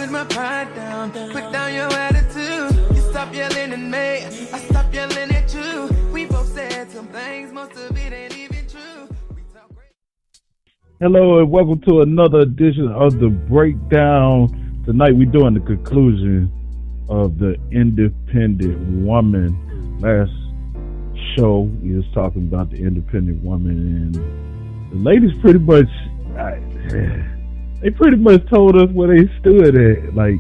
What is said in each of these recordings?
put my pride down, put down your attitude. You stop yelling at me, I stop yelling at you. We both said some things, most of it ain't even true. Hello and welcome to another edition of The Breakdown. Tonight we're doing the conclusion of the independent woman. Last show we was talking about the independent woman, and the ladies pretty much told us where they stood at, like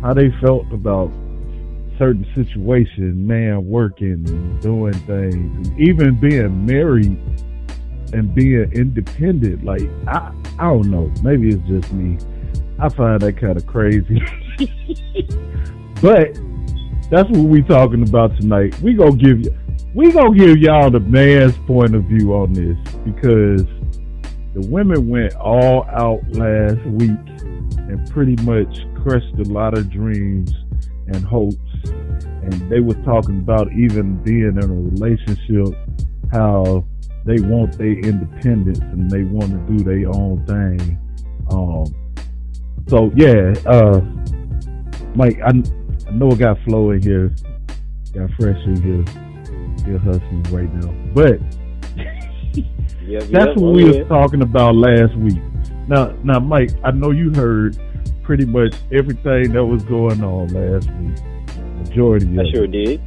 how they felt about certain situations, man working and doing things, and even being married and being independent. Like I don't know, maybe it's just me. I find that kind of crazy. But that's what we talking about tonight. We gonna give y'all the man's point of view on this, because the women went all out last week and pretty much crushed a lot of dreams and hopes. And they was talking about even being in a relationship, how they want their independence and they want to do their own thing. So yeah, Mike, I know I got Flo in here, got Fresh in here, still hustling right now. But that's what we was talking about last week. Now, Mike, I know you heard pretty much everything that was going on last week. Majority of it. I sure did.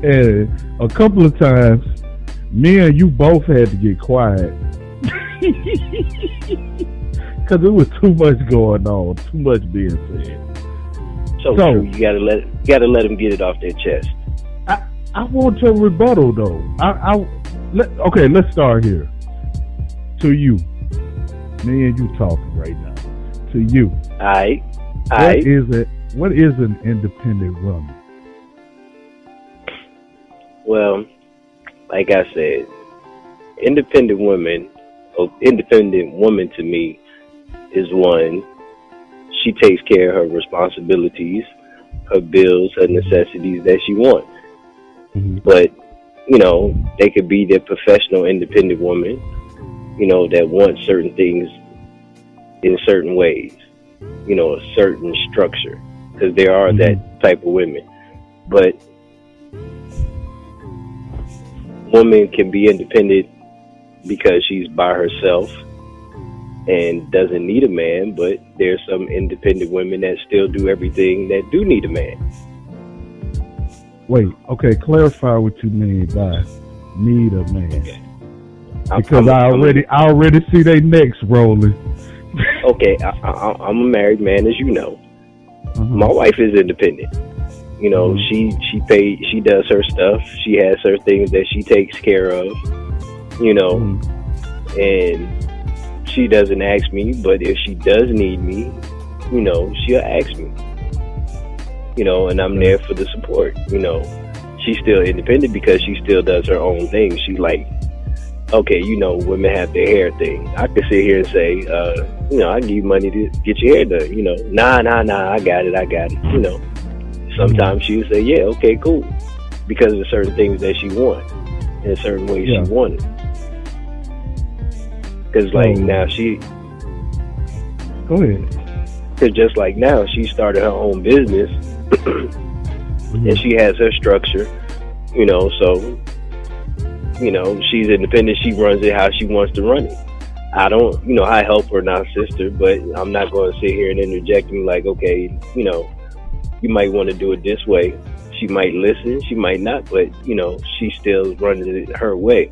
And a couple of times, me and you both had to get quiet. Because it was too much going on, too much being said. So true. You gotta let them get it off their chest. I want your rebuttal though. Okay, let's start here. To you, me and you talking right now. To you, Alright. What is an independent woman? Well, like I said, independent woman to me is one. She takes care of her responsibilities, her bills, her necessities that she wants. Mm-hmm. But, they could be the professional independent woman, that wants certain things in certain ways, a certain structure, because there are that type of women. But woman can be independent because she's by herself and doesn't need a man, but there's some independent women that still do everything that do need a man. Wait, okay, clarify what you mean by need a man. Okay. Because I already see their necks rolling. Okay, I'm a married man, as you know. My wife is independent. She does her stuff. She has her things that she takes care of. And she doesn't ask me, but if she does need me, she'll ask me. And I'm there for the support. She's still independent because she still does her own thing. She's like, okay, women have their hair thing. I could sit here and say, I give you money to get your hair done. Nah, I got it. Sometimes she'll say, yeah, okay, cool. Because of certain things that she wants in a certain way she wanted. Because now she... Go ahead. Because just like now, she started her own business and she has her structure, so, she's independent. She runs it how she wants to run it. I don't, I help her, not sister, but I'm not going to sit here and interject me like, okay, you might want to do it this way. She might listen, she might not, but, she still runs it her way.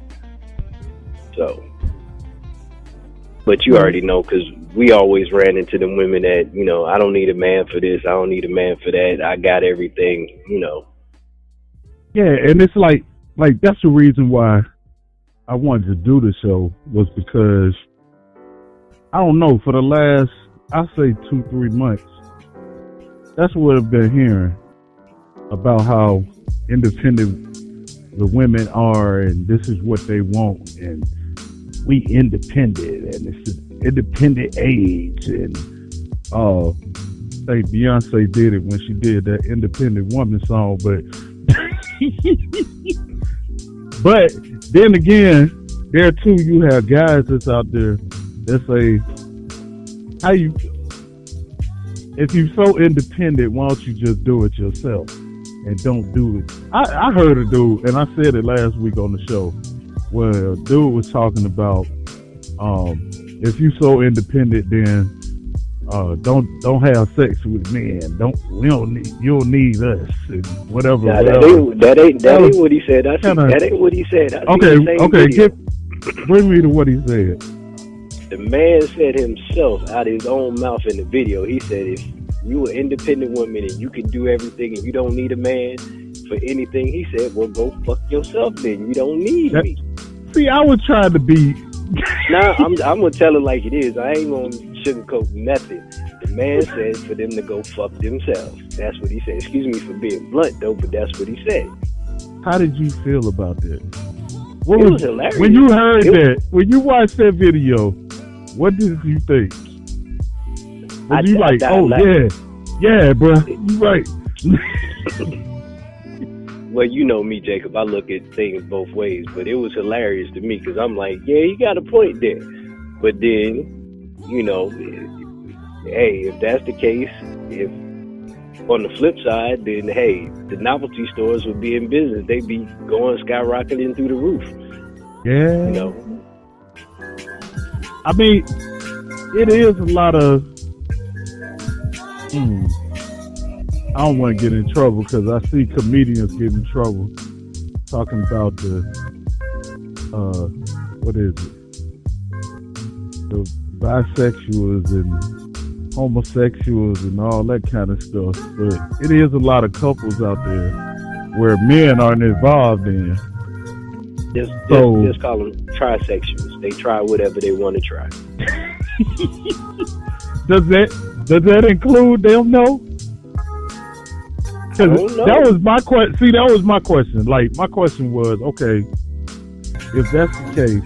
So, but you already know, because we always ran into them women that, I don't need a man for this, I don't need a man for that, I got everything, Yeah, and it's like that's the reason why I wanted to do the show, was because, I don't know, for the last, I'll say 2-3 months, that's what I've been hearing about how independent the women are, and this is what they want, and we independent, and it's an independent age, and I think Beyonce did it when she did that Independent Woman song, but then again, there too you have guys that's out there that say, how you, if you're so independent, why don't you just do it yourself and don't do it? I heard a dude, and I said it last week on the show, where a dude was talking about, if you're so independent, then don't have sex with men. You don't need us and whatever. Nah, that ain't what he said. That ain't what he said. Okay. Bring me to what he said. The man said himself out of his own mouth in the video. He said, if you an independent woman and you can do everything and you don't need a man for anything, he said, well, go fuck yourself then. You don't need me. See, I was trying to be. Nah, I'm gonna tell it like it is. I ain't gonna sugarcoat nothing. The man said for them to go fuck themselves. That's what he said. Excuse me for being blunt though, but that's what he said. How did you feel about that? It was hilarious. When you heard that, when you watched that video, what did you think? Was you like, oh yeah, bro, you right. Well, you know me, Jacob. I look at things both ways, but it was hilarious to me because I'm like, yeah, you got a point there. But then, you know, hey, if that's the case, if on the flip side, then hey, the novelty stores would be in business. They'd be going skyrocketing through the roof. Yeah. You know. I mean, it is a lot of. I don't want to get in trouble because I see comedians get in trouble talking about the what is it? The bisexuals and homosexuals and all that kind of stuff. But it is a lot of couples out there where men aren't involved in. Just call them trisexuals. They try whatever they want to try. Does that include them? No. That was my question. See, that was my question. Like, my question was, okay, if that's the case,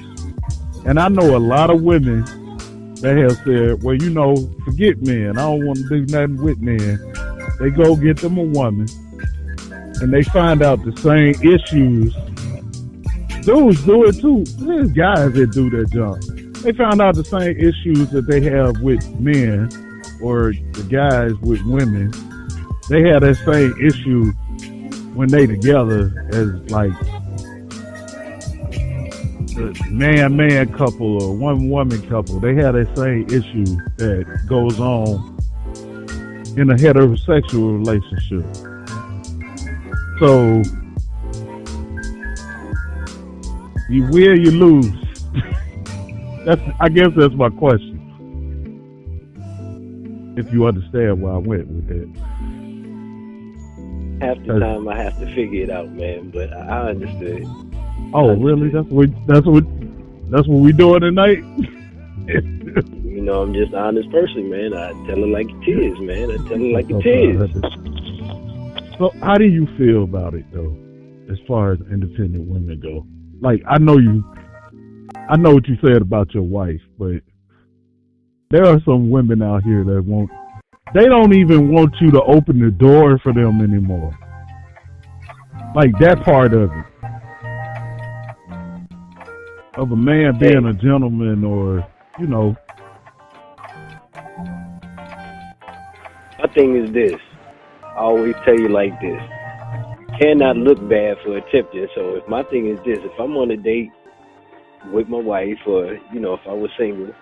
and I know a lot of women that have said, well, you know, forget men. I don't want to do nothing with men. They go get them a woman, and they find out the same issues. Dudes do it too. There's guys that do that job. They found out the same issues that they have with men or the guys with women. They have that same issue when they together as like the man couple or one woman couple. They have that same issue that goes on in a heterosexual relationship. So you win, you lose. I guess that's my question. If you understand where I went with that. Half the time I have to figure it out, man. But I understood. Oh, really? That's what we doing tonight. You know, I'm just an honest person, man. I tell it like it is, man. I tell it like it is. So, how do you feel about it, though, as far as independent women go? Like, I know what you said about your wife, but there are some women out here that they don't even want you to open the door for them anymore. Like that part of it. Of a man being a gentleman or, you know. My thing is this. I always tell you like this. You cannot look bad for attempting. So if my thing is this, if I'm on a date with my wife or, you know, if I was single,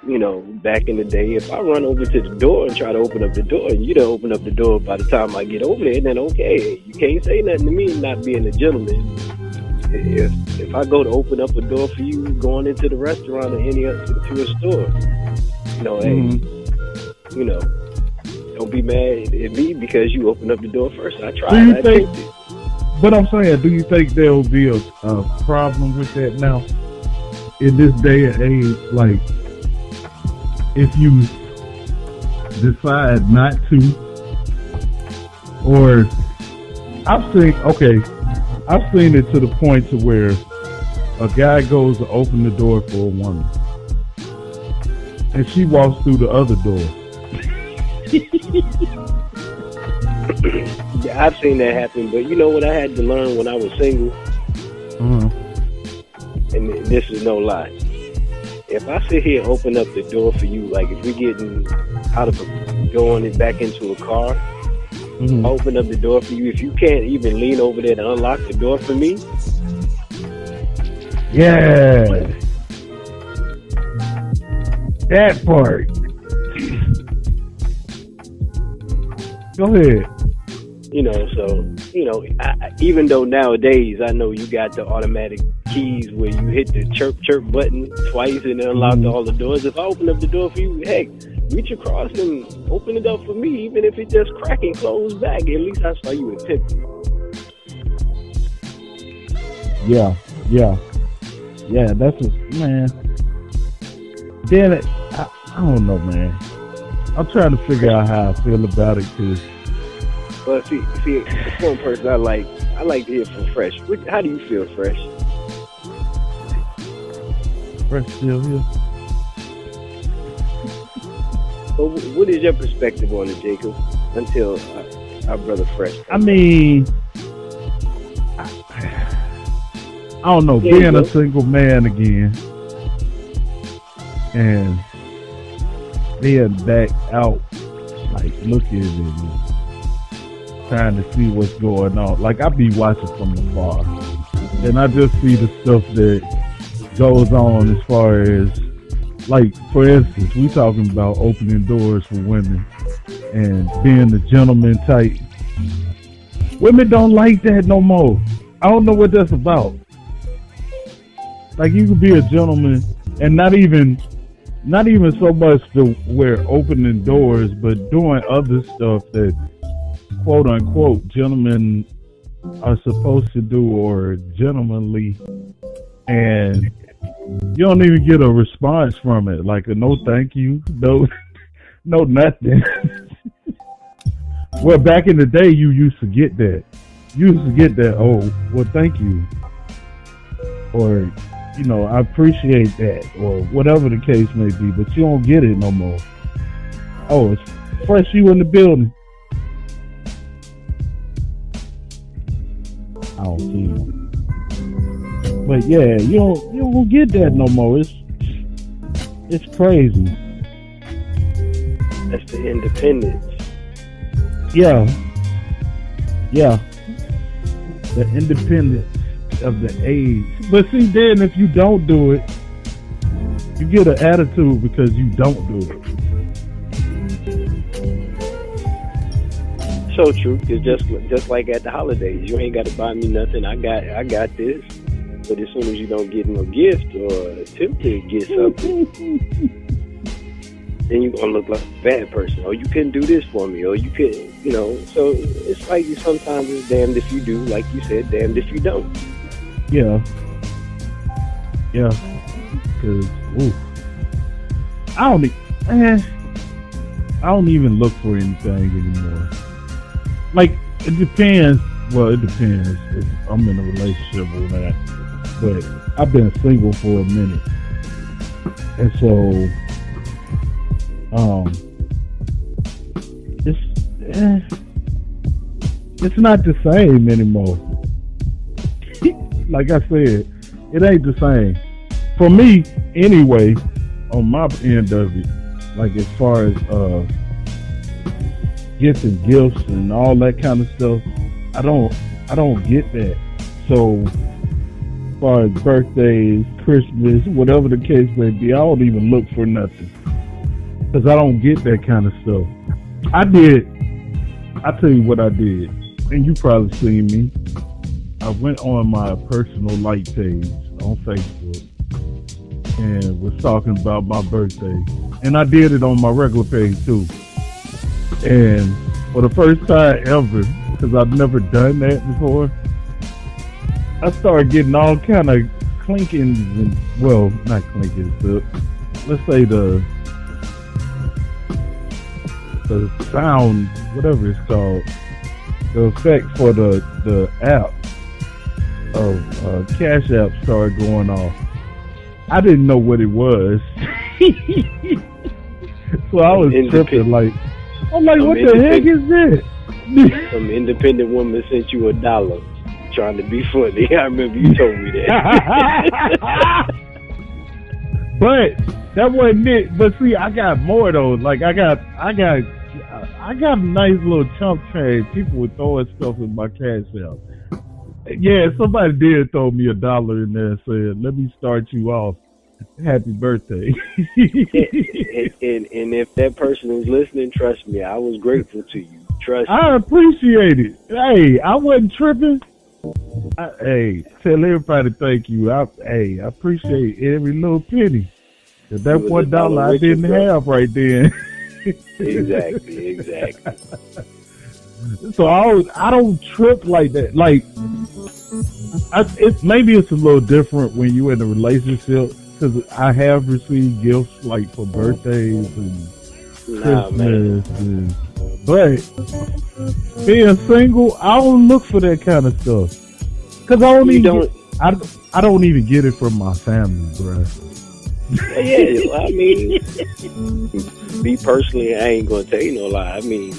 you know, back in the day, if I run over to the door and try to open up the door and you don't open up the door by the time I get over there, then okay, you can't say nothing to me not being a gentleman. If I go to open up a door for you going into the restaurant or to a store, you know, hey, you know, don't be mad at me because you opened up the door first. I tried. But I'm saying, do you think there will be a problem with that now in this day and age? Like, if you decide not to, or I've seen it to the point to where a guy goes to open the door for a woman and she walks through the other door. Yeah, I've seen that happen, but you know what I had to learn when I was single? And this is no lie. if I sit here and open up the door for you, like if we're getting out of going back into a car, Mm-hmm. open up the door for you. If you can't even lean over there to unlock the door for me, Yeah. That part. Go ahead. Even though nowadays I know you got the automatic keys where you hit the chirp button twice and unlock all the doors. If I open up the door for you, heck, reach across and open it up for me, even if it's just cracking closed back. At least I saw you attempt it. Yeah, that's man. Then I don't know, man. I'm trying to figure out how I feel about it, cause. Well, see, one person I like to hear from Fresh. How do you feel, Fresh? Fresh still here. So what is your perspective on it, Jacob? Until our brother Fresh. I mean, I don't know. Yeah, being a single man again, and being back out, like looking and trying to see what's going on. Like I be watching from the bar, and I just see the stuff that goes on as far as, like, for instance, we talking about opening doors for women and being the gentleman type. Women don't like that no more. I don't know what that's about. Like, you could be a gentleman and not even so much to where opening doors, but doing other stuff that quote unquote gentlemen are supposed to do or gentlemanly, and you don't even get a response from it, like a no thank you, no nothing. Well, back in the day you used to get that. Oh, well, thank you, or I appreciate that, or whatever the case may be, but you don't get it no more. Oh, it's Fresh, you in the building. I don't see him. But yeah, you don't get that no more. It's crazy. That's the independence. Yeah. The independence of the age. But see, then if you don't do it, you get an attitude because you don't do it. So true, because just like at the holidays, you ain't got to buy me nothing. I got this. But as soon as you don't get no gift or attempt to get something, then you're gonna look like a bad person. Or you couldn't do this for me, or you couldn't, So it's like sometimes it's damned if you do, like you said, damned if you don't. Yeah. Because I don't even look for anything anymore. Like, it depends. Well, it depends if I'm in a relationship or not. But I've been single for a minute. And so, it's not the same anymore. Like I said, it ain't the same. For me, anyway, on my end of it, like as far as getting gifts and all that kind of stuff, I don't get that. So as far as birthdays, Christmas, whatever the case may be, I don't even look for nothing, because I don't get that kind of stuff. I'll tell you what I did, and you probably seen me. I went on my personal like page on Facebook and was talking about my birthday, and I did it on my regular page too. And for the first time ever, because I've never done that before, I started getting all kind of clinkings and, well, not clinkings, but let's say the sound, whatever it's called, the effect for the app of Cash App started going off. I didn't know what it was. So I was tripping, like, I'm like, what the heck is this? Some independent woman sent you $1 trying to be funny. I remember you told me that. But that wasn't it. But see, I got more though. Like I got a nice little chump change. People were throwing stuff in my cash out. Yeah, somebody did throw me $1 in there and said, "Let me start you off. Happy birthday." and if that person is listening, trust me, I was grateful to you. Trust me. I appreciate it. Hey, I wasn't tripping. Hey, tell everybody thank you. I appreciate every little penny. That $1 I didn't have right then. Exactly. So I don't trip like that. Like, maybe it's a little different when you're in a relationship, because I have received gifts like for birthdays and Christmas, but being single, I don't look for that kind of stuff. Cause I don't even get it from my family, bro. Yeah, I mean, me personally, I ain't gonna tell you no lie. I mean,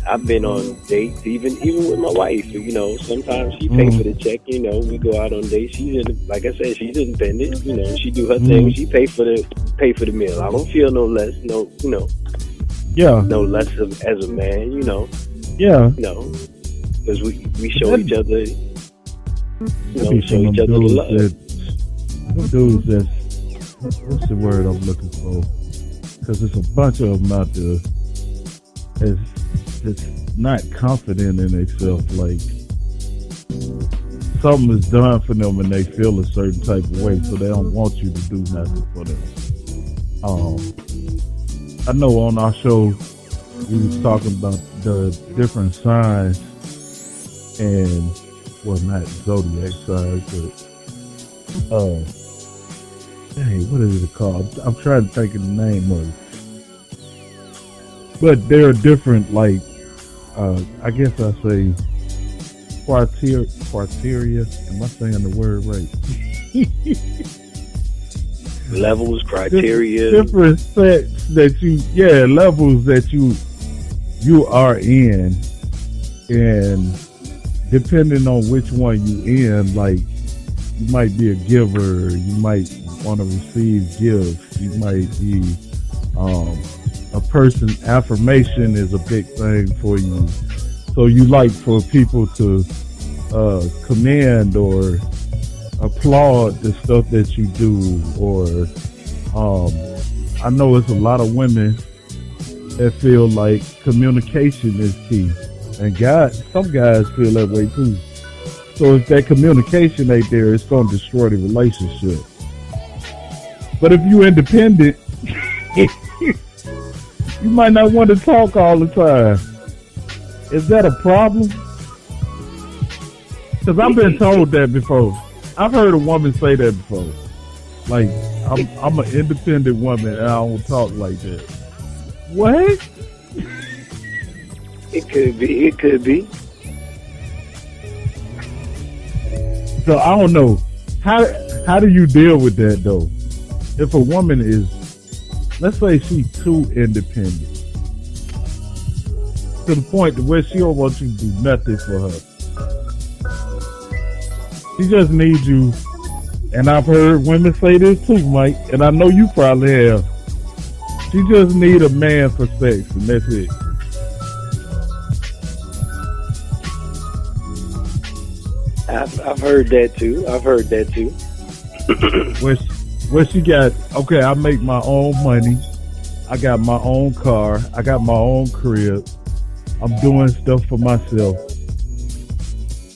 I've been on dates, even with my wife. You know, sometimes she pays for the check. You know, we go out on dates. Like I said, she's independent. You know, she do her thing. She pay for the meal. I don't feel no less. No, you know. Yeah. No less as a man. You know. Yeah. You know, because we show each other. You know, show each other the love. Them dudes that's, what's the word I'm looking for? Because there's a bunch of them out there that's not confident in themselves. Like, something is done for them and they feel a certain type of way, so they don't want you to do nothing for them. I know on our show we was talking about the different signs, and well, not zodiac signs, but hey, what is it called? I'm trying to think of the name of it. But there are different, like, I guess I say criteria. Am I saying the word right? Levels, criteria. Different sets that levels that you are in, and depending on which one you in, like, you might be a giver, you might want to receive gifts, you might be a person. Affirmation is a big thing for you, so you like for people to commend or applaud the stuff that you do. Or I know it's a lot of women that feel like communication is key, and some guys feel that way too. So if that communication ain't there, it's going to destroy the relationship. But if you're independent, you might not want to talk all the time. Is that a problem? Because I've been told that before. I've heard a woman say that before. Like, I'm an independent woman and I don't talk like that. What? It could be. So I don't know. How do you deal with that though? If a woman is, let's say she's too independent to the point to where she don't want you to do nothing for her. She just needs you. And I've heard women say this too, Mike, and I know you probably have. She just need a man for sex, and that's it. I've heard that too. Where she got, okay, I make my own money. I got my own car. I got my own crib. I'm doing stuff for myself.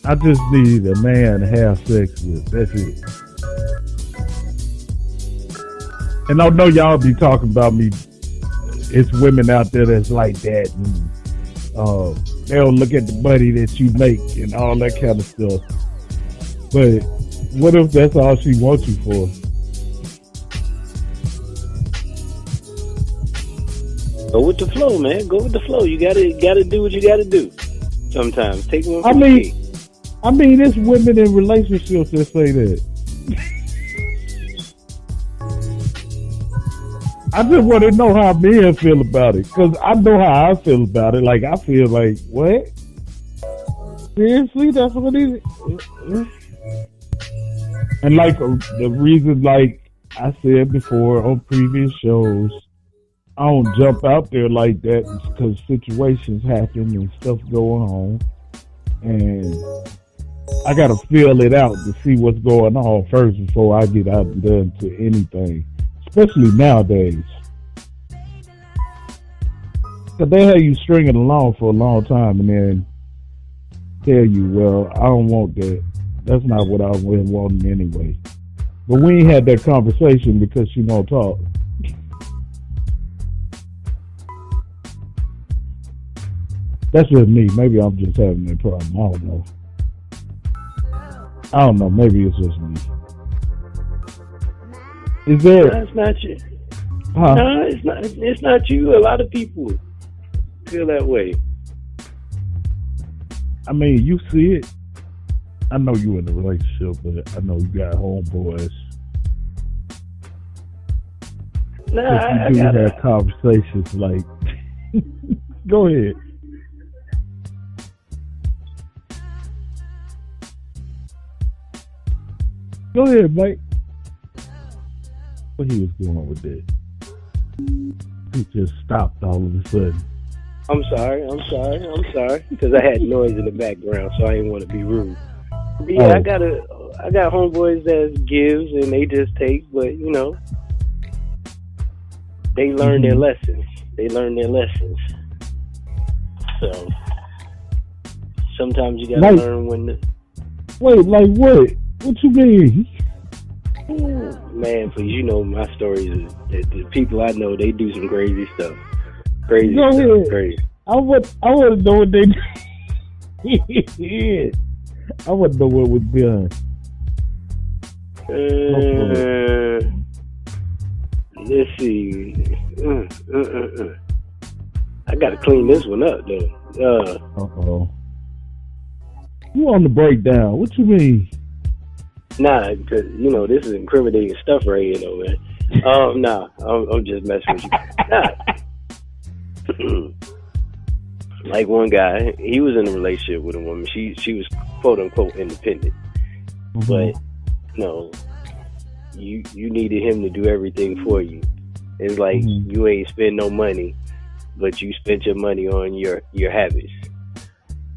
I just need a man to have sex with. That's it. And I know y'all be talking about me. It's women out there that's like that, and they'll look at the money that you make and all that kind of stuff. But what if that's all she wants you for? Go with the flow, man. Go with the flow. You gotta do what you gotta do. Sometimes take one. I mean, it's women in relationships that say that. I just want to know how men feel about it, because I know how I feel about it. Like, I feel like, what? Seriously, that's what it is? And like the reason, like, I said before on previous shows, I don't jump out there like that because situations happen and stuff going on, and I gotta feel it out to see what's going on first before I get out and done to anything, especially nowadays. Cause they have you stringing along for a long time and then tell you, well, I don't want that. That's not what I was wanting anyway. But we ain't had that conversation because she won't talk. That's just me. Maybe I'm just having that problem. I don't know. Maybe it's just me. Is there? No, it's not you. Huh? No, it's not. It's not you. A lot of people feel that way. I mean, you see it. I know you in a relationship, but I know you got homeboys. Nah, You do have conversations like. Go ahead. Go ahead, Mike. What he was going with that? He just stopped all of a sudden. I'm sorry, because I had noise in the background, so I didn't want to be rude. But yeah, I got homeboys that gives and they just take, but you know, they learn their lessons. So sometimes you gotta learn when to. Wait, like what? What you mean? Man, please, you know my stories. The people I know, they do some crazy stuff. Crazy Go stuff. ahead. Crazy. I want to know what they did. I want to know what was done. Let's see. I gotta clean this one up though. Uh-oh. You on the breakdown? What you mean? Nah, because you know this is incriminating stuff right here, though, man. Nah, I'm just messing with you. Nah. Like one guy, he was in a relationship with a woman. She was quote unquote independent, but no, you needed him to do everything for you. It's like you ain't spend no money, but you spent your money on your habits,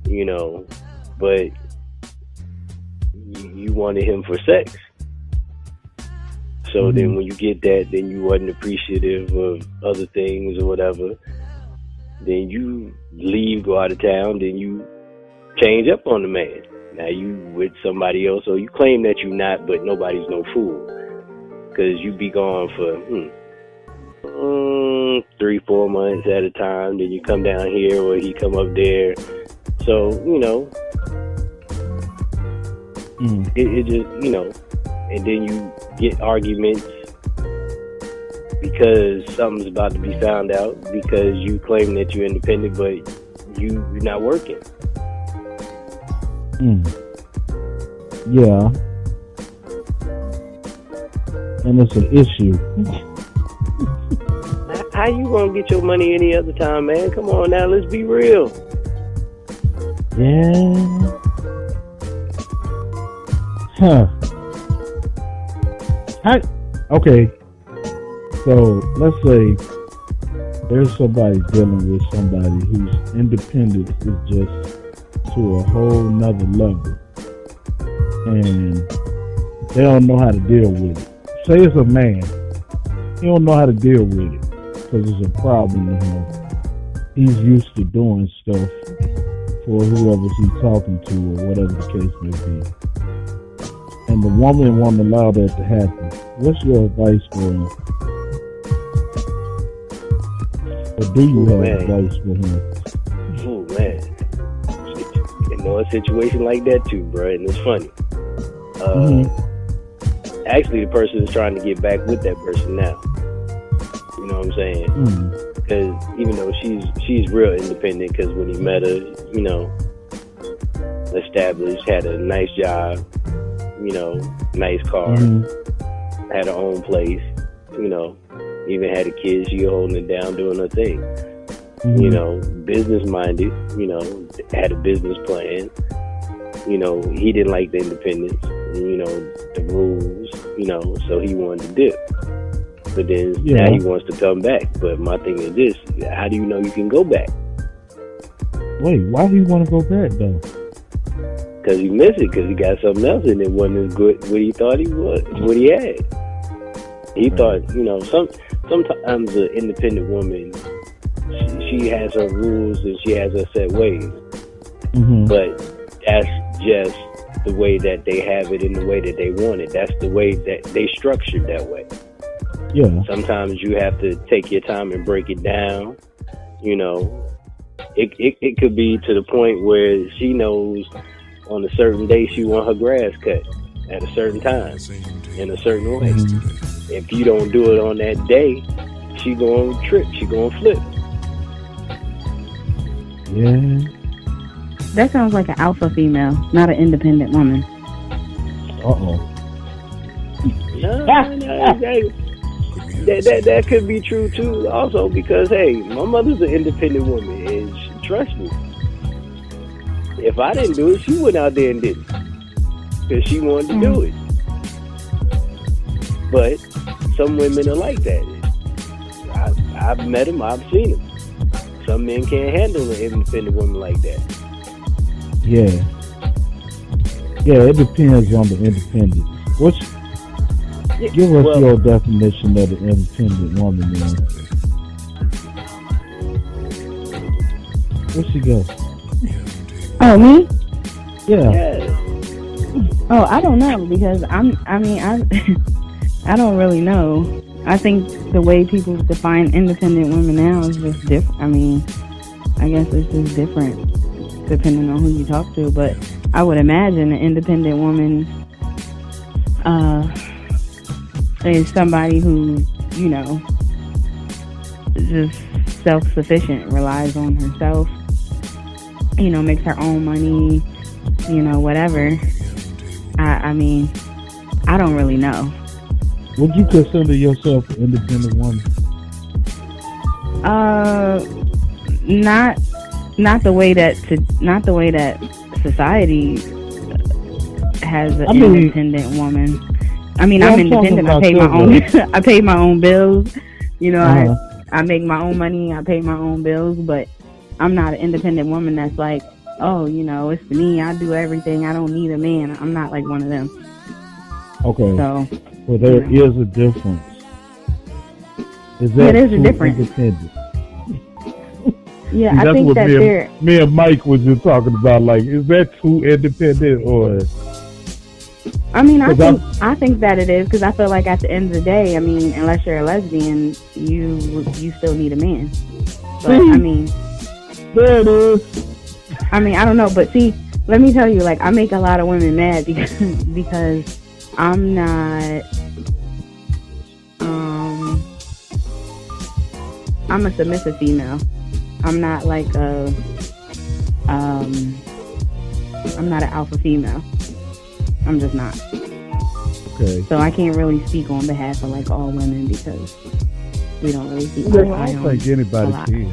you know. But you wanted him for sex. So then when you get that, then you wasn't appreciative of other things or whatever. Then you leave, go out of town, then you change up on the man. Now you with somebody else, or you claim that you're not, but nobody's no fool. Because you be gone for 3-4 months at a time, then you come down here or he come up there. So, you know, it just, you know, and then you get arguments because something's about to be found out because you claim that you're independent, but you're not working. Yeah. And it's an issue. How you gonna get your money any other time, man? Come on now, let's be real. Yeah. Huh. Okay. So let's say there's somebody dealing with somebody whose independence is just to a whole nother level, and they don't know how to deal with it. Say it's a man, he don't know how to deal with it because it's a problem with him. He's used to doing stuff for whoever he's talking to or whatever the case may be, and the woman won't allow that to happen. What's your advice for him? Or do you have advice for him? Oh man, you know a situation like that too, bro, and it's funny. Actually, the person is trying to get back with that person now. You know what I'm saying? Because even though she's real independent, because when he met her, you know, established, had a nice job, you know, nice car, had her own place, you know, even had a kid, she holding it down, doing her thing. You know, business minded, you know, had a business plan. You know, he didn't like the independence, you know, the rules, so he wanted to dip. But then now he wants to come back. But my thing is this: how do you know you can go back? Wait, why do you want to go back though? Because he missed it. Because he got something else, and it wasn't as good what he thought he was, what he had. He thought, sometimes an independent woman, she has her rules and she has her set ways. Mm-hmm. But that's just the way that they have it and the way that they want it. That's the way that they structured that way. Yeah. Sometimes you have to take your time and break it down. It could be to the point where she knows on a certain day she want her grass cut at a certain time in a certain way. Mm-hmm. If you don't do it on that day, she gonna trip. She gonna flip. Yeah. That sounds like an alpha female, not an independent woman. Uh-oh. No, that could be true too. Also, because hey, my mother's an independent woman, and trust me, if I didn't do it, she went out there and did it because she wanted to do it. But some women are like that. I've met them. I've seen them. Some men can't handle an independent woman like that. Yeah. Yeah, it depends on the independent. Give us your definition of the independent woman, man. Where she go? Oh, me? Yeah. Oh, I don't know because I don't really know. I think the way people define independent women now is just different. I guess it's just different depending on who you talk to. But I would imagine an independent woman is somebody who, is just self-sufficient, relies on herself, makes her own money, whatever. I don't really know. Would you consider yourself an independent woman? Not the way that society has an independent woman. I'm independent. I pay my own. I pay my own bills. I make my own money. I pay my own bills. But I'm not an independent woman that's like, oh, it's for me. I do everything. I don't need a man. I'm not like one of them. Okay. So. Well, there is a difference. There is a difference. Independent? Yeah, see, I think that me and Mike was just talking about. Like, is that too independent or? I think that it is because I feel like at the end of the day, unless you're a lesbian, you still need a man. But there it is. I don't know, but see, let me tell you, like, I make a lot of women mad because I'm not. I'm a submissive female. I'm not like I'm not an alpha female. I'm just not. Okay. So I can't really speak on behalf of like all women because we don't really speak. I don't think anybody can.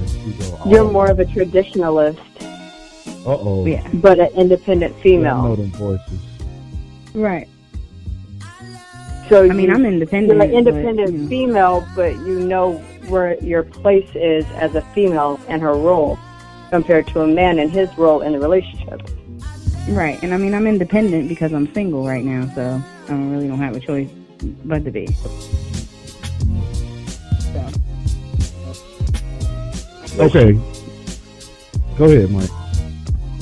You're more of a traditionalist. Uh-oh. Yeah. But an independent female. I know them voices. Right. So I'm independent. You're an independent female, but you know where your place is as a female and her role compared to a man and his role in the relationship. Right. And I'm independent because I'm single right now, so I really don't have a choice but to be. So. Okay. Go ahead, Mike.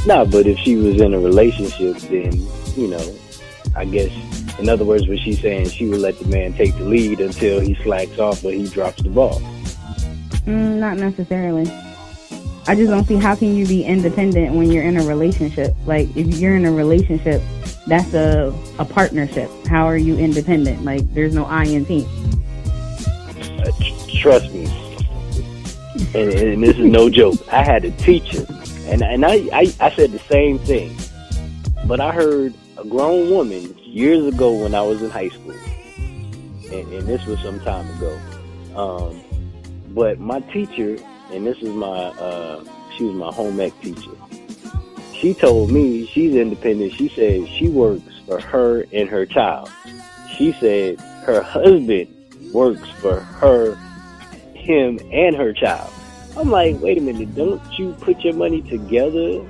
No, but if she was in a relationship, then, I guess, in other words, what she's saying, she would let the man take the lead until he slacks off or he drops the ball. Not necessarily. I just don't see how can you be independent when you're in a relationship. Like, if you're in a relationship, that's a partnership. How are you independent? Like, there's no I in team. Trust me. And this is no joke. I had a teacher, and I said the same thing. But I heard a grown woman years ago when I was in high school, and this was some time ago. But my teacher, and this is she was my home ec teacher. She told me she's independent. She said she works for her and her child. she said her husband works for her, him, and her child. I'm like, wait a minute, don't you put your money together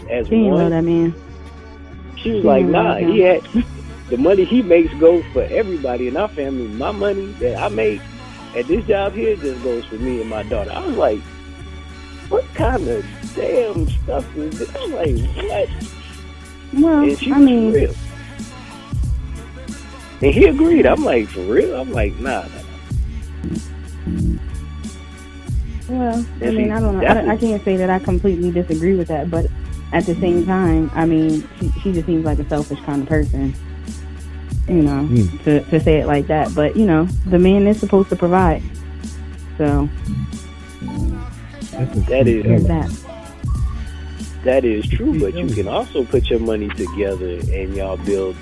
as She didn't one? know that man. She was like, nah, he had the money he makes goes for everybody in our family. My money that I make at this job here just goes for me and my daughter. I was like, what kind of damn stuff is this? I'm like, what? Well, And she I was mean, for real. And he agreed. I'm like, for real? I'm like, nah. well, I mean, I don't know. I can't say that I completely disagree with that, but at the same time, I mean, she just seems like a selfish kind of person, you know, to say it like that. But, you know, the man is supposed to provide. So, That is that. That is true, but you can also put your money together and y'all build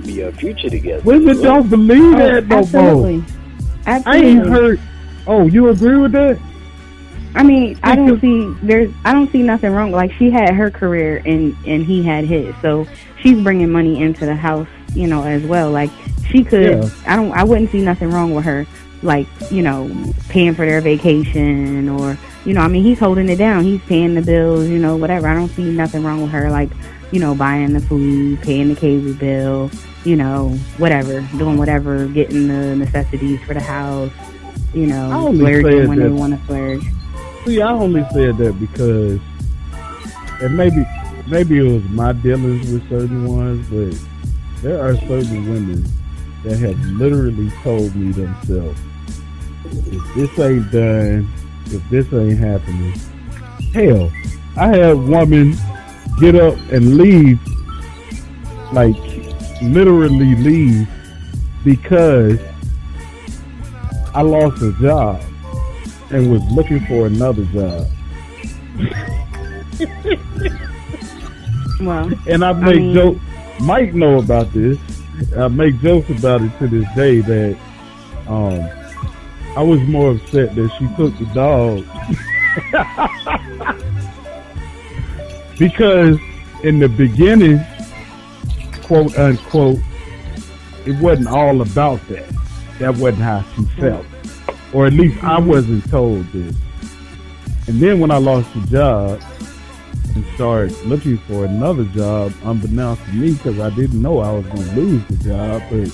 your future together. Women don't believe that no Absolutely. more. Absolutely. I ain't heard. Oh, you agree with that? I mean, I don't see nothing wrong. Like, she had her career and he had his, so she's bringing money into the house, you know, as well. Like, she could. Yeah. I wouldn't see nothing wrong with her, like, you know, paying for their vacation or, you know, I mean, he's holding it down. He's paying the bills, you know, whatever. I don't see nothing wrong with her, like, you know, buying the food, paying the cable bill, you know, whatever, doing whatever, getting the necessities for the house, you know, splurging when they want to splurge. See, I only said that because, and maybe it was my dealings with certain ones, but there are certain women that have literally told me themselves, if this ain't done, if this ain't happening, hell, I had a woman get up and leave, like literally leave, because I lost a job and was looking for another job. Well, and I make jokes. Mike know about this. I make jokes about it to this day that I was more upset that she took the dog because in the beginning, quote unquote, it wasn't all about that. That wasn't how she felt. Or at least I wasn't told this. And then when I lost the job and started looking for another job, unbeknownst to me, because I didn't know I was going to lose the job, but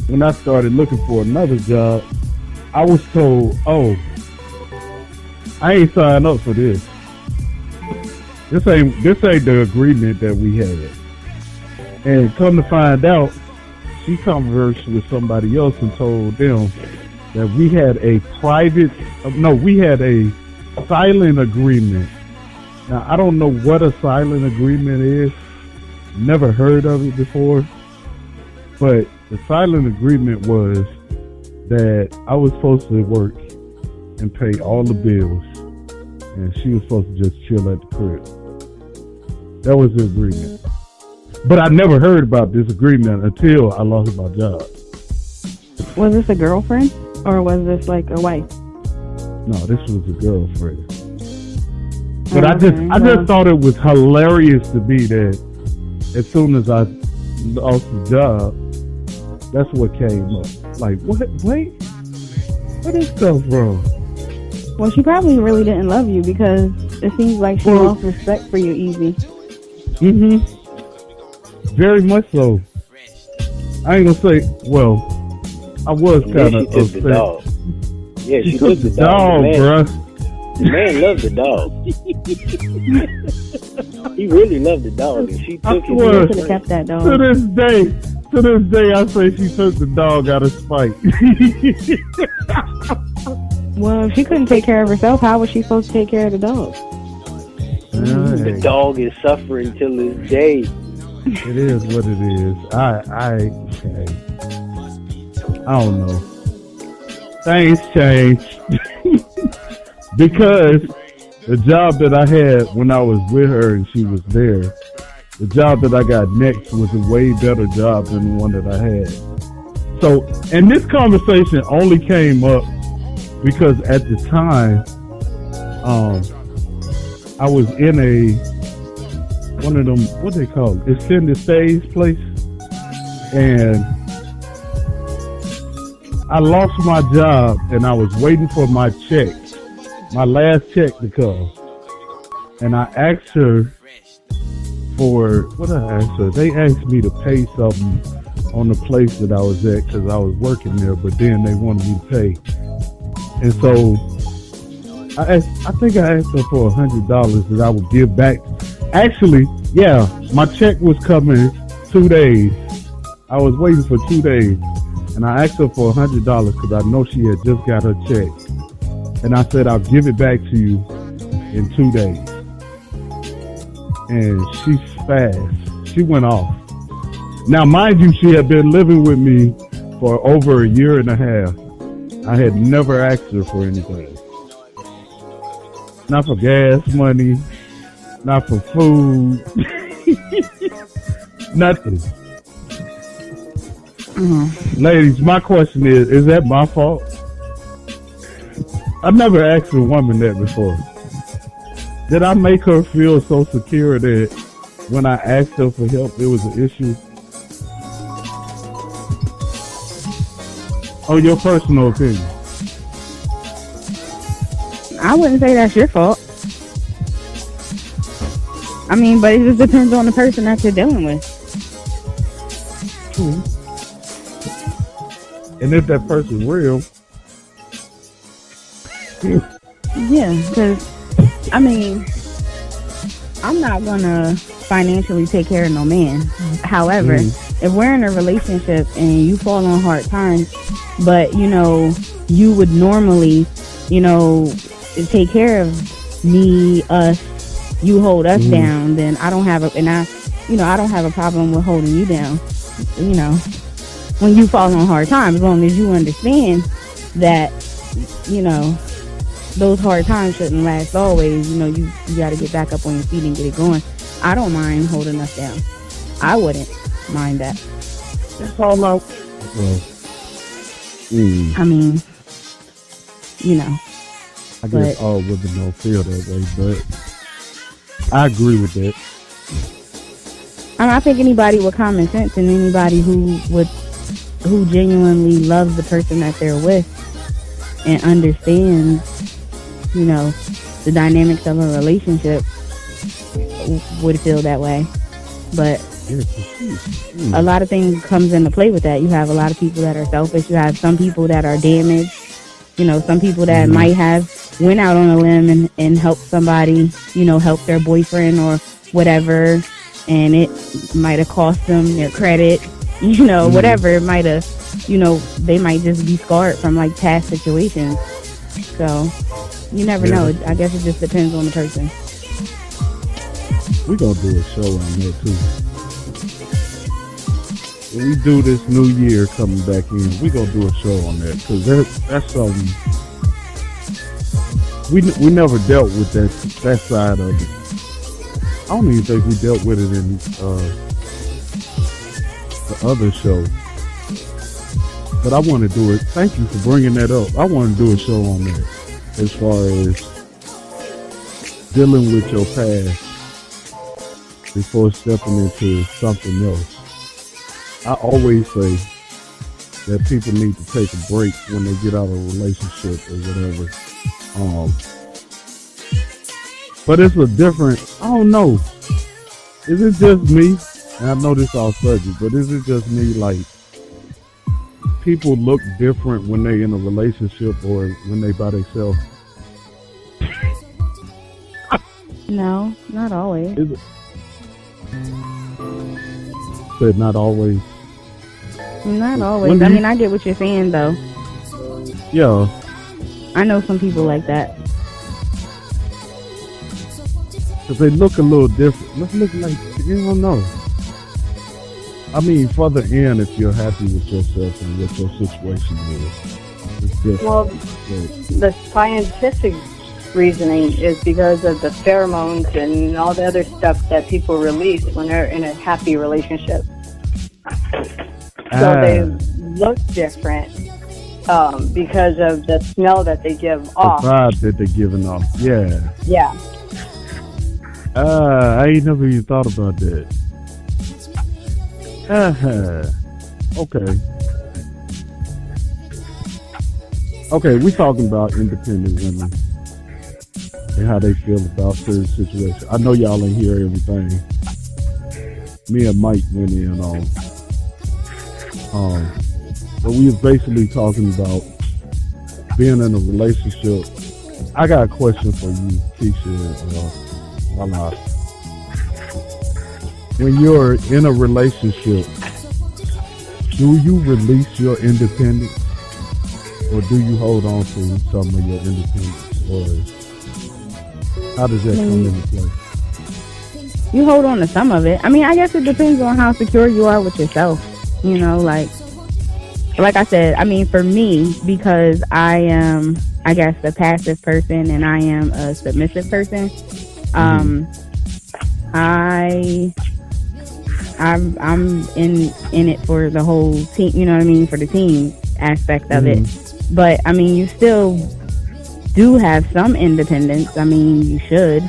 when I started looking for another job, I was told, oh, I ain't signed up for this. This ain't the agreement that we had. And come to find out, she conversed with somebody else and told them that we had a silent agreement. Now, I don't know what a silent agreement is. Never heard of it before. But the silent agreement was that I was supposed to work and pay all the bills, and she was supposed to just chill at the crib. That was the agreement. But I never heard about this agreement until I lost my job. Was this a girlfriend? Or was this like a wife? No, this was a girlfriend. But I just thought it was hilarious to me that as soon as I lost the job, that's what came up. Like, what? Wait, where did this come from? Well, she probably really didn't love you because it seems like she lost respect for you easy. Mm-hmm. Very much so. I ain't gonna say, well, I was kind of upset. Yeah, she took the dog, bruh. The man loved the dog. He really loved the dog, and she took him. She should have kept that dog. To this day, I say she took the dog out of spite. Well, if she couldn't take care of herself, how was she supposed to take care of the dog? The dog is suffering till this day. It is what it is. I don't know. Things change. Because the job that I had when I was with her and she was there, the job that I got next was a way better job than the one that I had. So, and this conversation only came up because at the time, I was in one of them, what they call it, extended stays place. And I lost my job and I was waiting for my check, my last check to come. And I asked her for, what did I ask her? They asked me to pay something on the place that I was at because I was working there, but then they wanted me to pay. And so I think I asked her for $100 that I would give back. Actually, yeah, my check was coming 2 days. I was waiting for 2 days. And I asked her for $100 because I know she had just got her check. And I said, I'll give it back to you in 2 days. And she's fast. She went off. Now, mind you, she had been living with me for over a year and a half. I had never asked her for anything. Not for gas money, not for food, nothing. Mm-hmm. Ladies, my question is that my fault? I've never asked a woman that before. Did I make her feel so secure that when I asked her for help, it was an issue? Oh, your personal opinion. I wouldn't say that's your fault. I mean, but it just depends on the person that you're dealing with. True. And if that person's real. Yeah, because, I mean, I'm not going to financially take care of no man. However, if we're in a relationship and you fall on hard times, but, you know, you would normally, you know, take care of me, us, you hold us down, then I don't have I don't have a problem with holding you down, you know, when you fall on hard times, as long as you understand that, you know, those hard times shouldn't last always. You know, you got to get back up on your feet and get it going. I don't mind holding us down. I wouldn't mind that. That's all out. I mean, you know. I guess all women don't feel that way, but I agree with that. I mean, I think anybody with common sense and anybody who genuinely loves the person that they're with and understands, you know, the dynamics of a relationship would feel that way. But a lot of things comes into play with that. You have a lot of people that are selfish. You have some people that are damaged. You know, some people that might have went out on a limb and helped somebody, you know, help their boyfriend or whatever, and it might have cost them their credit, you know, whatever. It might have, you know, they might just be scarred from like past situations. So you never know. I guess it just depends on the person. We're going to do a show on that too. When we do this new year coming back in, we're going to do a show on that because that's something we never dealt with that side of it. I don't even think we dealt with it in the other show. But I want to do it. Thank you for bringing that up. I want to do a show on that as far as dealing with your past before stepping into something else. I always say that people need to take a break when they get out of a relationship or whatever. But it's a different, I don't know. Is it just me? And I know this all subject, but is it just me, like, people look different when they in a relationship or when they by themselves? No, not always. Is it? Said not always. Not always. I mean, I get what you're saying, though. Yeah. I know some people like that. Because they look a little different. Let's look like, you don't know. I mean, further in, if you're happy with yourself and what your situation is, it's different. Well, the scientific reasoning is because of the pheromones and all the other stuff that people release when they're in a happy relationship. So they look different because of the smell that they give off. The vibe that they're giving off. Yeah. Yeah. I ain't never even thought about that. Okay. Okay, we talking about independent women and how they feel about certain situations. I know y'all ain't hear everything. Me and Mike went in on, but we was basically talking about being in a relationship. I got a question for you, Keisha. Lala. When you're in a relationship, do you release your independence, or do you hold on to some of your independence, or how does that come into play? You hold on to some of it. I mean, I guess it depends on how secure you are with yourself. You know, like I said, I mean, for me, because I am, I guess, a passive person and I am a submissive person, I'm in it for the whole team, you know what I mean, for the team aspect of it. But I mean, you still do have some independence. I mean, you should,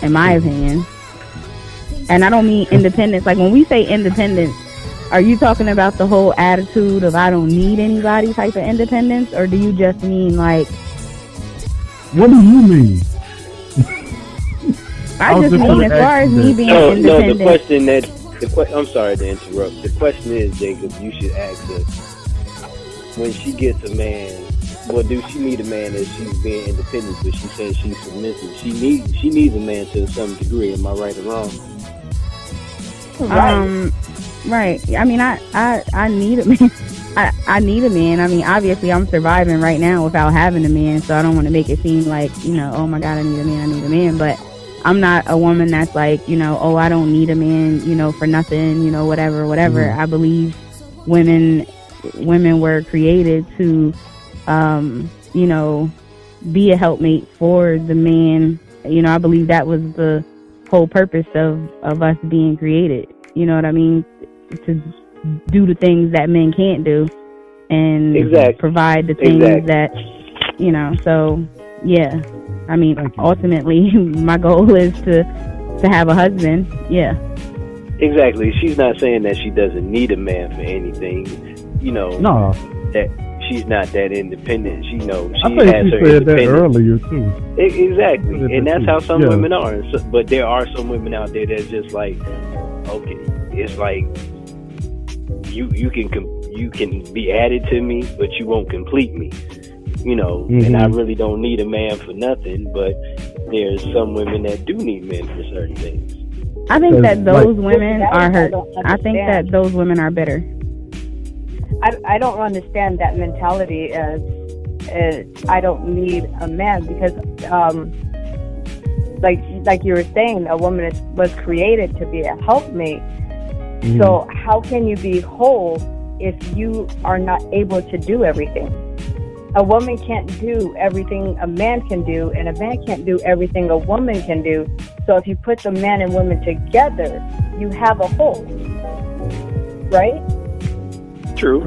in my opinion. And I don't mean independence. Like when we say independence, are you talking about the whole attitude of I don't need anybody type of independence, or do you just mean like? What do you mean? I just mean as far as me being independent. No, the question that I'm sorry to interrupt. The question is, Jacob, you should ask her when she gets a man. Well, do she need a man that she's being independent, but she says she's submissive? She needs a man to some degree. Am I right or wrong? Right. I mean, I need a man. I need a man. I mean, obviously, I'm surviving right now without having a man, so I don't want to make it seem like, you know, oh my God, I need a man. But I'm not a woman that's like, you know, oh, I don't need a man, you know, for nothing, you know, whatever. I believe women were created to, you know, be a helpmate for the man. You know, I believe that was the whole purpose of us being created. You know what I mean? To do the things that men can't do and provide the things that, you know, so yeah. I mean, ultimately, my goal is to have a husband. Yeah. Exactly. She's not saying that she doesn't need a man for anything. You know, no, that she's not that independent. She knows she I think has she her said that independence. earlier too. Exactly, and that's how some women are. But there are some women out there that's just like, okay, it's like you can be added to me, but you won't complete me. You know, and I really don't need a man for nothing, but there's some women that do need men for certain things. I think that those women are hurt. I think that those women are bitter. I don't understand that mentality as I don't need a man, because like you were saying, a woman was created to be a helpmate. So how can you be whole if you are not able to do everything? A woman can't do everything a man can do, and a man can't do everything a woman can do. So if you put the man and woman together, you have a whole, right? True.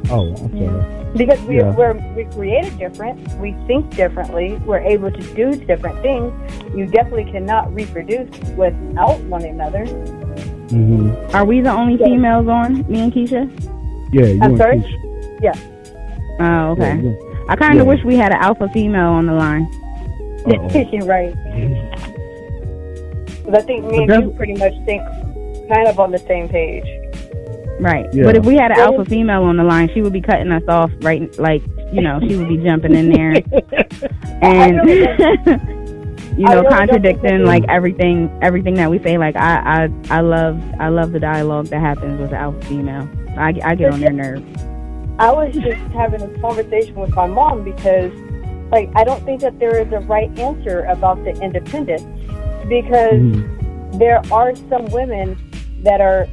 Oh, I'm sorry. Because we're created different, we think differently, we're able to do different things. You definitely cannot reproduce without one another. Are we the only females on, me and Keisha? Yeah, you I'm sorry? Keisha. Yeah. Oh, okay. Yeah. I kind of wish we had an alpha female on the line. You're right. But I think me and you pretty much think kind of on the same page. Right. Yeah. But if we had an alpha female on the line, she would be cutting us off, right? Like, you know, she would be jumping in there and, you know, contradicting like everything that we say. Like, I love the dialogue that happens with the alpha female. I get on their nerves. I was just having a conversation with my mom because, like, I don't think that there is a right answer about the independence, because there are some women that are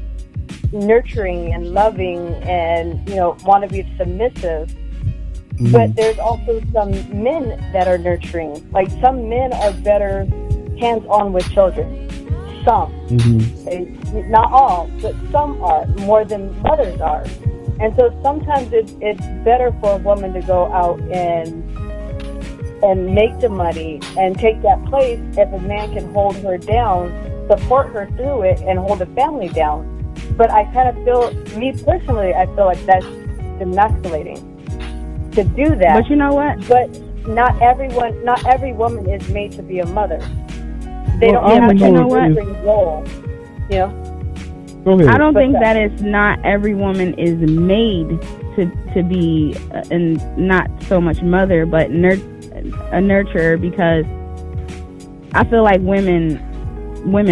nurturing and loving and, you know, want to be submissive, but there's also some men that are nurturing. Like, some men are better hands-on with children. Some. Not all, but some are, more than mothers are. And so sometimes it's better for a woman to go out and make the money and take that place if a man can hold her down, support her through it, and hold the family down. But I kind of feel, me personally, I feel like that's emasculating to do that. But you know what? But not every woman is made to be a mother. They Well, don't have but a you know what? nurturing role. You know? Go ahead. I don't But think that it's not every woman is made to be and not so much mother, but a nurturer, because I feel like women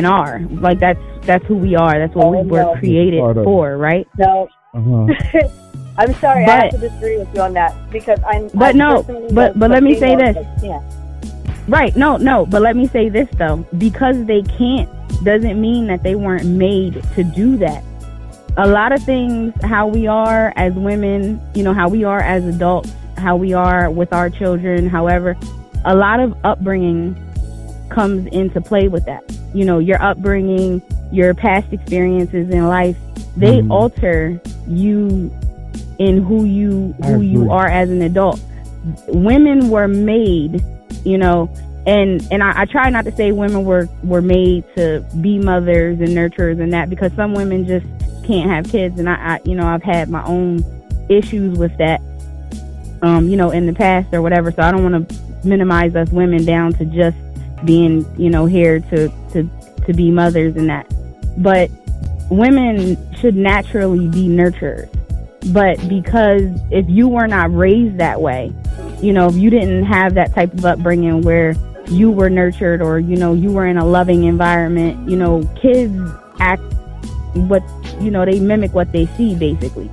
are like that's who we are. That's what we were created for, right? No. Uh-huh. I'm sorry, But- I have to disagree with you on that because But let me say this. Right, no, but let me say this though. Because they can't doesn't mean that they weren't made to do that. A lot of things, how we are as women, how we are as adults, how we are with our children, however, a lot of upbringing comes into play with that. Your upbringing, your past experiences in life, they alter you in who you are as an adult. Women were made, and I try not to say women were made to be mothers and nurturers and that, because some women just can't have kids, and I've had my own issues with that, in the past or whatever. So I don't want to minimize us women down to just being, here to be mothers and that. But women should naturally be nurturers. But because if you were not raised that way, if you didn't have that type of upbringing where you were nurtured, or you were in a loving environment, kids act they mimic what they see, basically.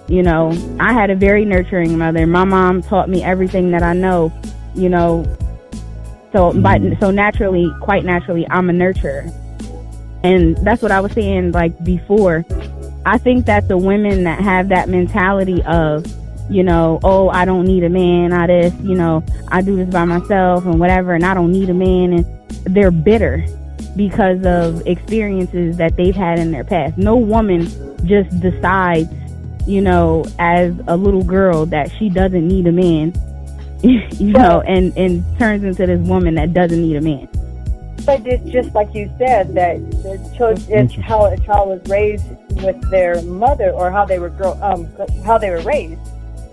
I had a very nurturing mother. My mom taught me everything that I know, so naturally, quite naturally, I'm a nurturer. And that's what I was saying like before. I think that the women that have that mentality of, oh, I don't need a man, I do this by myself and whatever, and I don't need a man, and they're bitter because of experiences that they've had in their past. No woman just decides, as a little girl that she doesn't need a man, and turns into this woman that doesn't need a man. But it's just like you said, that it's how a child was raised with their mother, or how they were raised.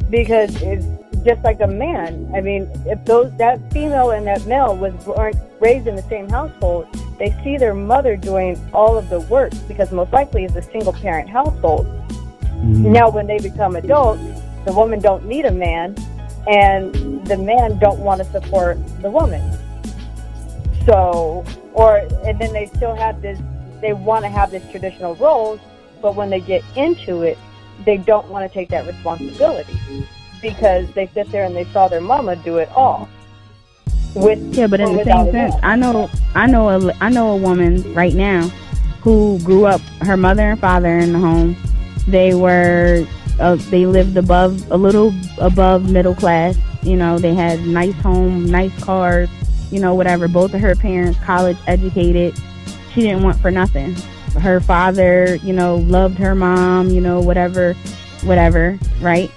Because it's just like a man. I mean, if that female and that male weren't raised in the same household, they see their mother doing all of the work, because most likely it's a single parent household. Mm-hmm. Now, when they become adults, the woman don't need a man, and the man don't want to support the woman. So, and then they still have this, they want to have this traditional roles, but when they get into it, they don't want to take that responsibility, because they sit there and they saw their mama do it all. But in the same sense, I know a woman right now who grew up, her mother and father in the home. They lived a little above middle class. They had nice home, nice cars, whatever. Both of her parents college educated. She didn't want for nothing. Her father, loved her mom, whatever, right?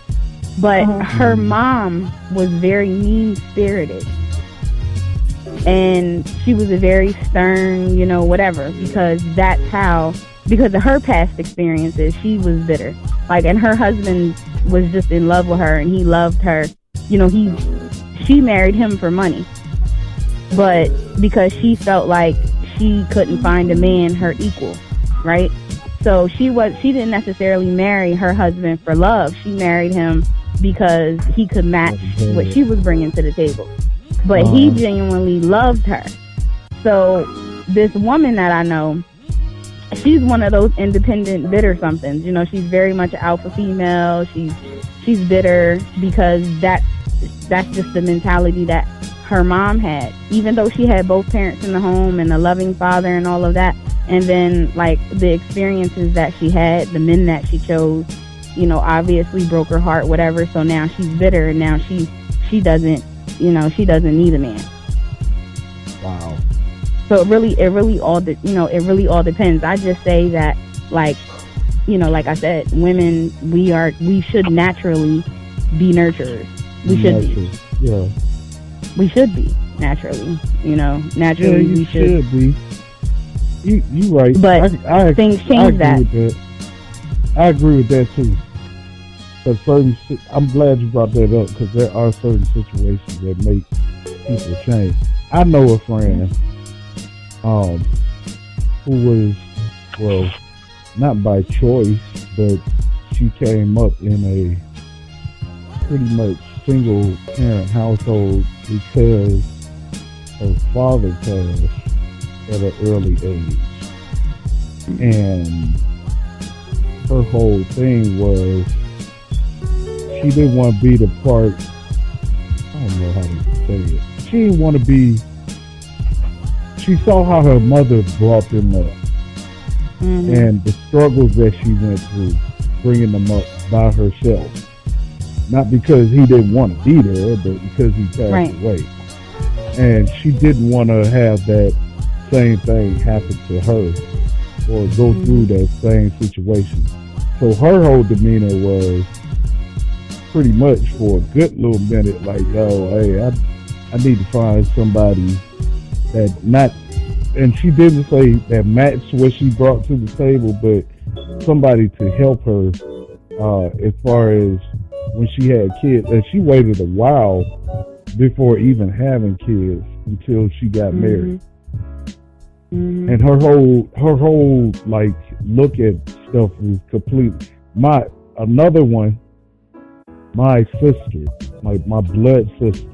But her mom was very mean-spirited. And she was a very stern, whatever, because because of her past experiences, she was bitter. And her husband was just in love with her, and he loved her. She married him for money. But because she felt like she couldn't find a man her equal, right? So she didn't necessarily marry her husband for love. She married him because he could match what she was bringing to the table. But he genuinely loved her. So this woman that I know, she's one of those independent bitter somethings. She's very much an alpha female. She's bitter because that's just the mentality that her mom had. Even though she had both parents in the home and a loving father and all of that, and then the experiences that she had, the men that she chose, obviously broke her heart, whatever. So now she's bitter, and now she doesn't need a man. Wow. So it really all depends. I just say that, like I said, women, we should naturally be nurturers. We should be. Yeah. We should be naturally. Naturally yeah, we should be. You right. But things change that. I agree with that too. I'm glad you brought that up because there are certain situations that make people change. I know a friend, who was, well, not by choice, but she came up in a pretty much single parent household because her father passed at an early age. And her whole thing was she didn't want to be the part, I don't know how to say it. She didn't want to be, she saw how her mother brought them up and the struggles that she went through bringing them up by herself. Not because he didn't want to be there, but because he passed away. And she didn't want to have that same thing happen to her or go through that same situation. So her whole demeanor was pretty much for a good little minute like, yo, hey, I need to find somebody that not, and she didn't say that matched what she brought to the table, but somebody to help her as far as when she had kids. And she waited a while before even having kids until she got married. And her whole like look at stuff was complete. Another one, my sister, my blood sister,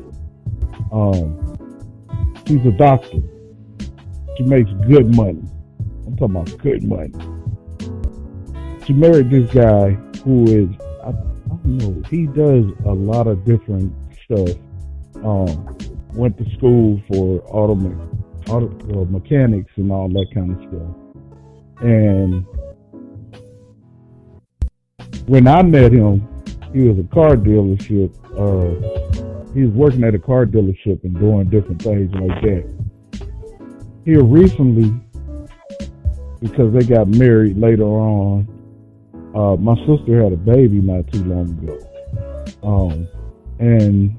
she's a doctor. She makes good money. I'm talking about good money. She married this guy who is, I don't know, he does a lot of different stuff. Went to school for auto mechanics and all that kind of stuff. And when I met him, he was a car dealership. He was working at a car dealership and doing different things like that. Here recently, because they got married later on, my sister had a baby not too long ago. And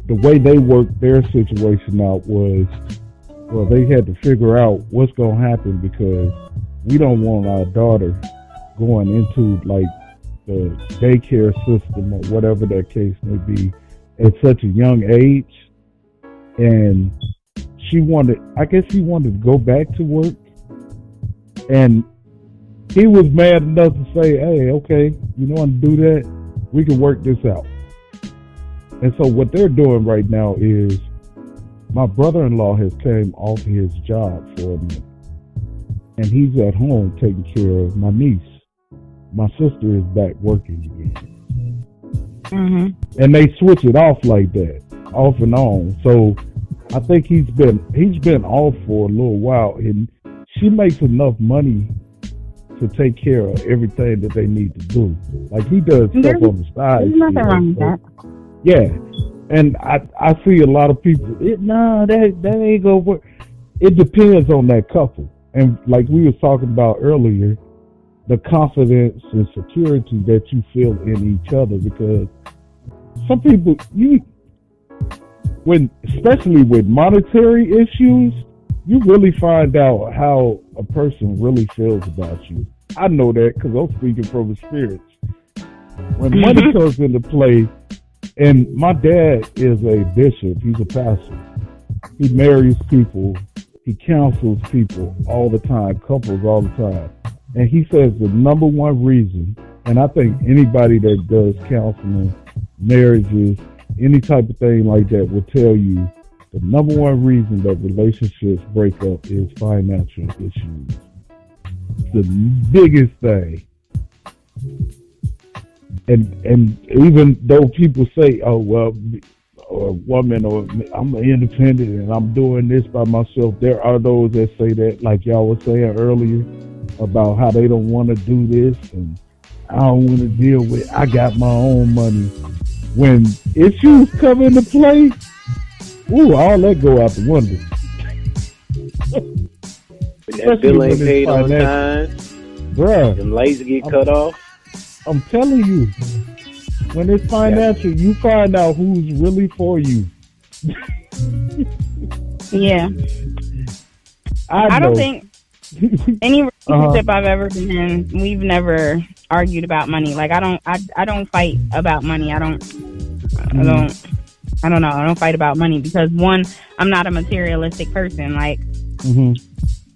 the way they worked their situation out was, well, they had to figure out what's going to happen because we don't want our daughter going into like the daycare system or whatever that case may be at such a young age. And she wanted to go back to work. And he was mad enough to say, hey, okay, you want to do that? We can work this out. And so what they're doing right now is my brother-in-law has came off his job for a minute. And he's at home taking care of my niece. My sister is back working again. And they switch it off like that, off and on. So I think he's been off for a little while, and she makes enough money to take care of everything that they need to do. Like he does stuff on the side. There's nothing wrong with that. Yeah. And I see a lot of people, that ain't gonna work. It depends on that couple. And like we were talking about earlier, the confidence and security that you feel in each other, because some people, especially with monetary issues, you really find out how a person really feels about you. I know that because I'm speaking from experience. When money comes into play, and my dad is a bishop, he's a pastor. He marries people, he counsels people all the time, couples all the time. And he says the number one reason, and I think anybody that does counseling, marriages, any type of thing like that will tell you the number one reason that relationships break up is financial issues. The biggest thing. And even though people say, oh, well, or a woman, or I'm independent and I'm doing this by myself, there are those that say that, like y'all were saying earlier, about how they don't want to do this and I don't want to deal with, I got my own money. When issues come into play, all that go out the window. When that bill ain't paid on time, bruh, them lights get cut off. I'm telling you, when it's financial, you find out who's really for you. Yeah. I don't think any relationship I've ever been in, we've never argued about money. Like I don't fight about money. I don't know. I don't fight about money because one, I'm not a materialistic person. Like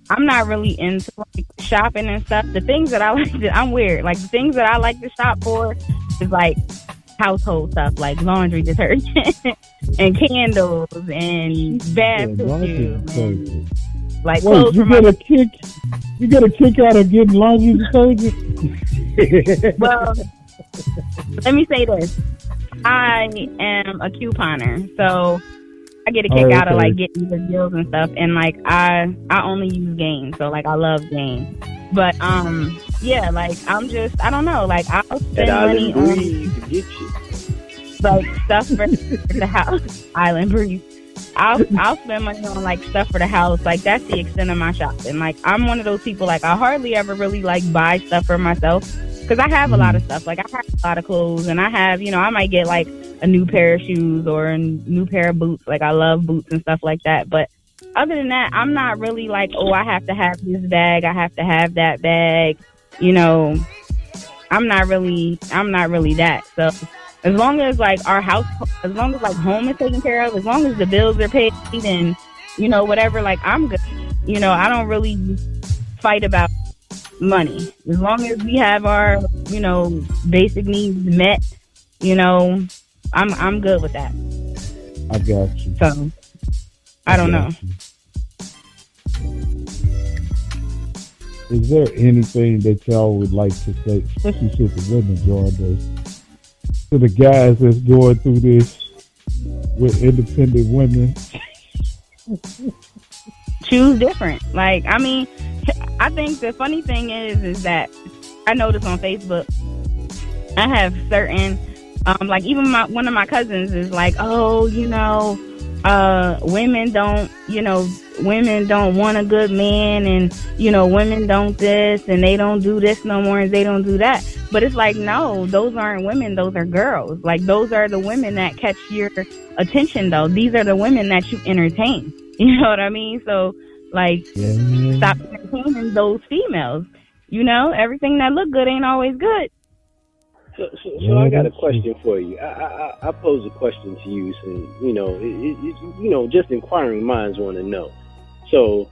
I'm not really into like shopping and stuff. The things that I like I'm weird. Like the things that I like to shop for is like household stuff, like laundry detergent and candles and bath tissue and like clothes. You get a kick out of getting laundry detergent? Well, let me say this. I am a couponer, so I get a kick out of like getting the deals and stuff, and like I only use Gain, so like I love Gain. But yeah, like I don't know, like I'll spend money on like stuff for the house. Island Breeze. I'll spend money on like stuff for the house. Like that's the extent of my shopping. Like I'm one of those people, like I hardly ever really like buy stuff for myself because I have a lot of stuff. Like I have a lot of clothes, and I have, I might get like a new pair of shoes or a new pair of boots. Like I love boots and stuff like that. But other than that, I'm not really like, oh, I have to have this bag, I have to have that bag. I'm not really that. So as long as like our house, as long as like home is taken care of, as long as the bills are paid and, whatever, like I'm good. I don't really fight about money. As long as we have our, basic needs met, I'm good with that. I got you. So I don't know. Is there anything that y'all would like to say, especially to the women join us, to the guys that's going through this with independent women? Choose different. Like, I mean, I think the funny thing is that I noticed on Facebook, I have certain, like even one of my cousins is like, oh, women don't want a good man, and women don't this, and they don't do this no more, and they don't do that. But it's like, no, those aren't women, those are girls. Like those are the women that catch your attention, though. These are the women that you entertain. You know what I mean? So like, stop entertaining those females. Everything that look good ain't always good. So I got a question for you. I pose a question to you, since just inquiring minds want to know. So,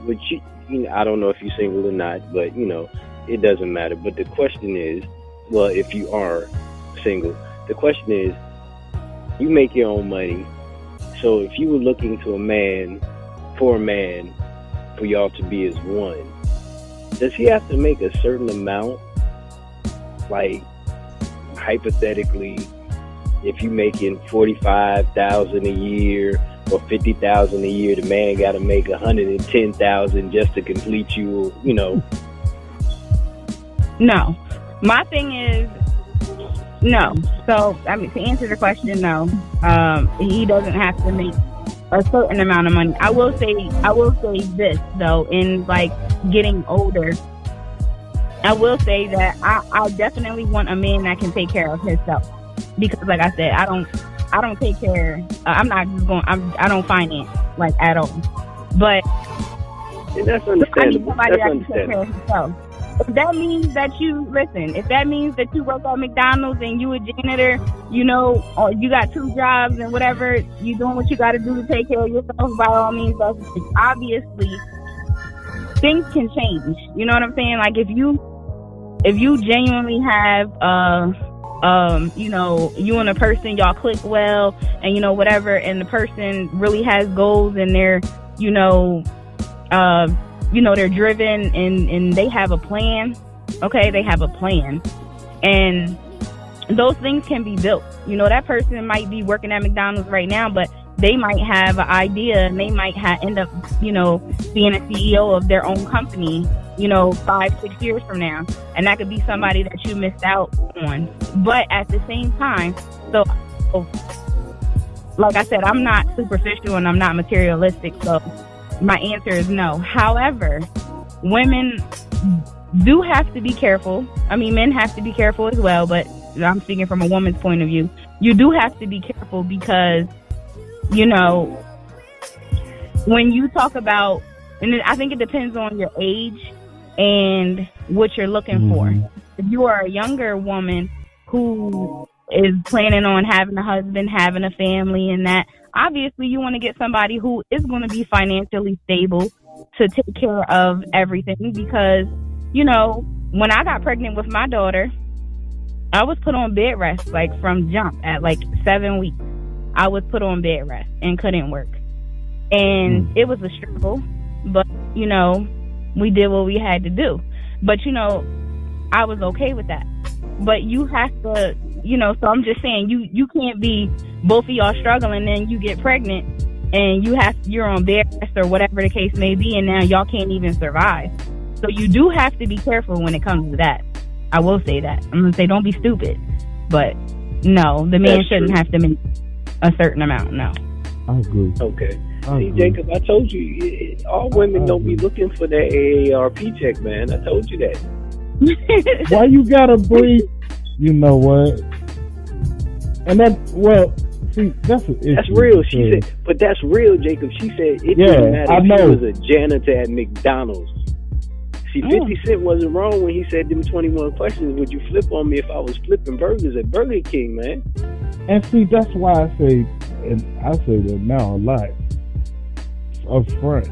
would you? I don't know if you're single or not, but it doesn't matter. But the question is, well, if you are single, the question is, you make your own money. So, if you were looking to a man, for y'all to be as one, does he have to make a certain amount? Like, hypothetically, if you making $45,000 a year or $50,000 a year, the man got to make $110,000 just to complete you. No, my thing is no. So I mean, to answer the question, no. He doesn't have to make a certain amount of money. I will say this though, in like getting older, I will say that I definitely want a man that can take care of himself, because like I said, I don't take care. I'm not just going. I don't finance like at all. But that's understandable. I need somebody that can take care of himself. If that means that if that means that you work at McDonald's and you a janitor, or you got 2 jobs and whatever, you doing what you got to do to take care of yourself, by all means, obviously things can change. You know what I'm saying? Like if you genuinely have, you and a person, y'all click well, and whatever, and the person really has goals, and they're, they're driven, and they have a plan. Okay, they have a plan, and those things can be built. That person might be working at McDonald's right now, but they might have an idea, and they might end up, being a CEO of their own company, 5-6 years from now. And that could be somebody that you missed out on. But at the same time, so like I said, I'm not superficial and I'm not materialistic. So my answer is no. However, women do have to be careful. I mean, men have to be careful as well, but I'm speaking from a woman's point of view. You do have to be careful because, when you talk about, and I think it depends on your age and what you're looking for. if you are a younger woman who is planning on having a husband, having a family, and that, obviously you want to get somebody who is going to be financially stable to take care of everything. Because, you know, when I got pregnant with my daughter, I was put on bed rest, like from jump at like 7 weeks. I was put on bed rest and couldn't work. And it was a struggle, but, you know, we did what we had to do. But, you know, I was okay with that. But you have to, you know, so I'm just saying, you can't be both of y'all struggling and you get pregnant and you're on bed rest or whatever the case may be, and now y'all can't even survive. So you do have to be careful when it comes to that. I will say that. I'm going to say don't be stupid. But no, the man shouldn't have to make a certain amount, no. I agree. Okay. See, Jacob, I told you, all women don't be looking for that AARP check, man. I told you that. Why you gotta bring? You know what? And that, well, see, that's an issue. That's real. She said, but that's real, Jacob. She said it didn't matter if he was a janitor at McDonald's. See, 50 Cent wasn't wrong when he said them 21 questions. Would you flip on me if I was flipping burgers at Burger King, man? And see, that's why I say, and I say that now a lot, up front,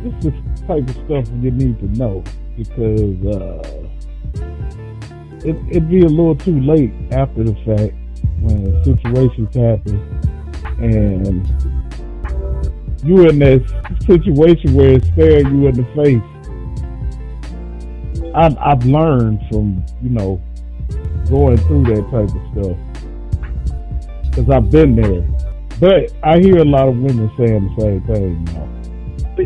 this is the type of stuff you need to know, because it'd be a little too late after the fact when situations happen and you in that situation where it's staring you in the face. I've learned from, you know, going through that type of stuff, because I've been there. But I hear a lot of women saying the same thing, you know.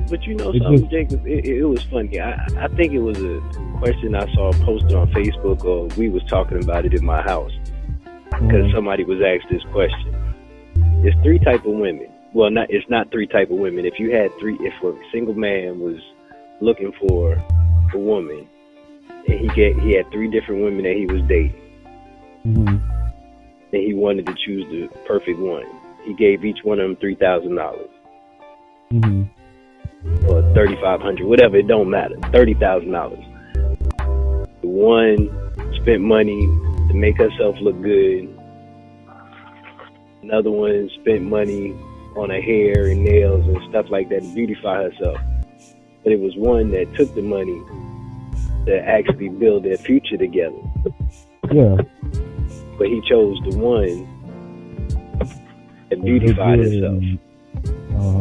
But you know something, Jacob? It was funny. I think it was a question I saw posted on Facebook, or we was talking about it in my house, because somebody was asked this question. There's three type of women. Well, it's not three type of women. If if a single man was looking for a woman, and he had three different women that he was dating, and he wanted to choose the perfect one, he gave each one of them $3,000, or $3,500, whatever. It don't matter. $30,000. The one spent money to make herself look good. Another one spent money on her hair and nails and stuff like that to beautify herself. But it was one that took the money to actually build their future together. Yeah. But he chose the one that beautified herself.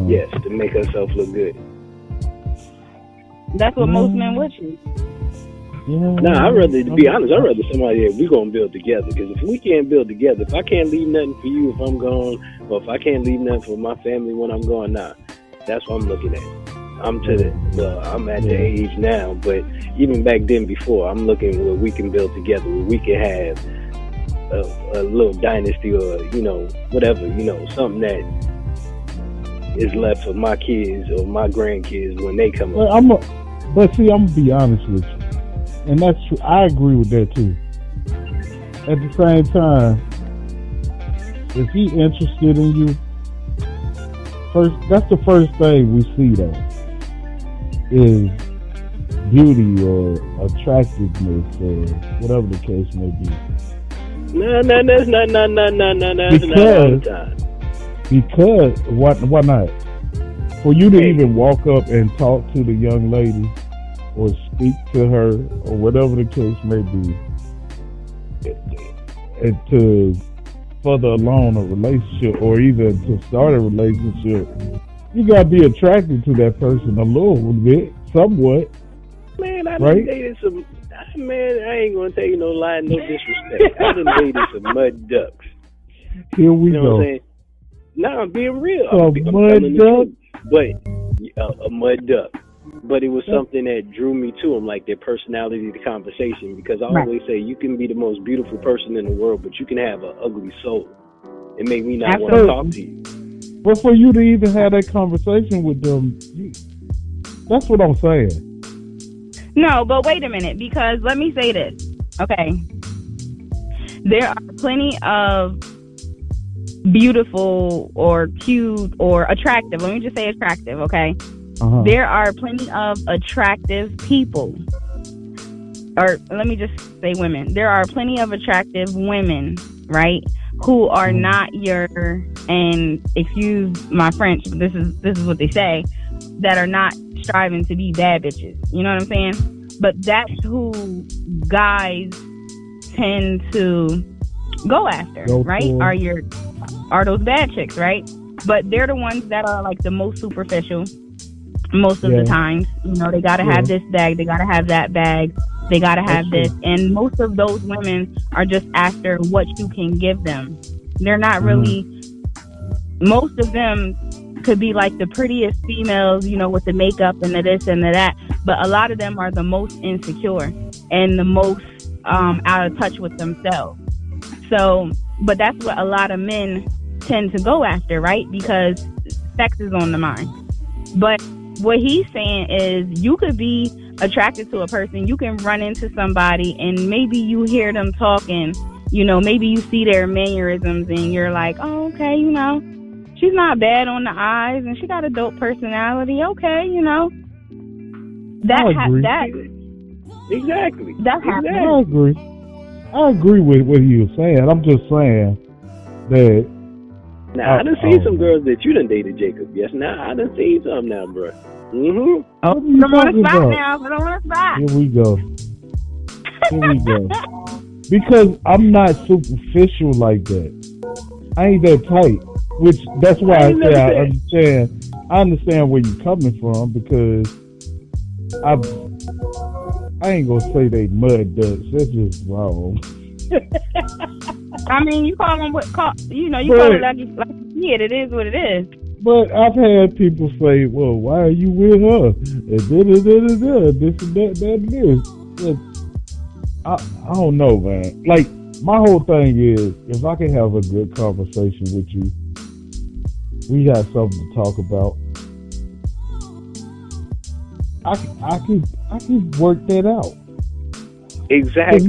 Yes, to make herself look good. That's what most men would choose. Nah, to be honest, I'd rather somebody that we're going to build together. Because if we can't build together, if I can't leave nothing for you if I'm gone, or if I can't leave nothing for my family when I'm gone, that's what I'm looking at. I'm at the age now, but even back then before, I'm looking where we can build together, where we can have a little dynasty, or, you know, whatever, you know, something that is left for my kids or my grandkids when they come up. But see, I'm gonna be honest with you, and that's true. I agree with that too. At the same time, if he interested in you, that's the first thing we see though, is beauty or attractiveness or whatever the case may be. No, that's not all the time. Because why not? For you to even walk up and talk to the young lady or speak to her or whatever the case may be, and to further along a relationship or even to start a relationship, you gotta be attracted to that person a little bit, somewhat. Man, I done dated some. Man, I ain't gonna tell you no lie, no disrespect. I done dated some mud ducks. Here we go. You know what I'm saying? Nah, I'm being real. I'm mud duck? But a mud duck. But it was something that drew me to them, like their personality, the conversation. Because I always say, you can be the most beautiful person in the world, but you can have an ugly soul. It made me not want to talk to you. But for you to even have that conversation with them, that's what I'm saying. No, but wait a minute, because let me say this, okay? There are plenty of beautiful or cute or attractive, let me just say attractive, okay? There are plenty of attractive people. or let me just say women. There are plenty of attractive women, right, who are not your, and excuse my French, but this is what they say, that are not striving to be bad bitches. You know what I'm saying? But that's who guys tend to go after, right? Are those bad chicks, right? But they're the ones that are like the most superficial most of the times. You know, they gotta have this bag, they gotta have that bag, they gotta have this. And most of those women are just after what you can give them. They're not really, most of them could be like the prettiest females, you know, with the makeup and the this and the that. But a lot of them are the most insecure and the most out of touch with themselves. So, but that's what a lot of men tend to go after, right? Because sex is on the mind. But what he's saying is you could be attracted to a person, you can run into somebody and maybe you hear them talking, you know, maybe you see their mannerisms and you're like, oh, okay, you know, she's not bad on the eyes and she got a dope personality. Okay, you know. Exactly. That happens. I agree. I agree with what he was saying. I'm just saying that. Now, I done seen some girls that you done dated, Jacob. Yes, now I done seen some now, bro. Mm-hmm. Oh, put them on the spot now. Put them on the spot. Here we go. Because I'm not superficial like that. I ain't that tight. Which, that's why I say I understand where you're coming from, because I ain't gonna say they mud ducks. That's just wrong. I mean, you call them call it like you see it. It is what it is. But I've had people say, "Well, why are you with her?" And this and that, this. I don't know, man. Like, my whole thing is, if I can have a good conversation with you, we got something to talk about. I can work that out. Exactly.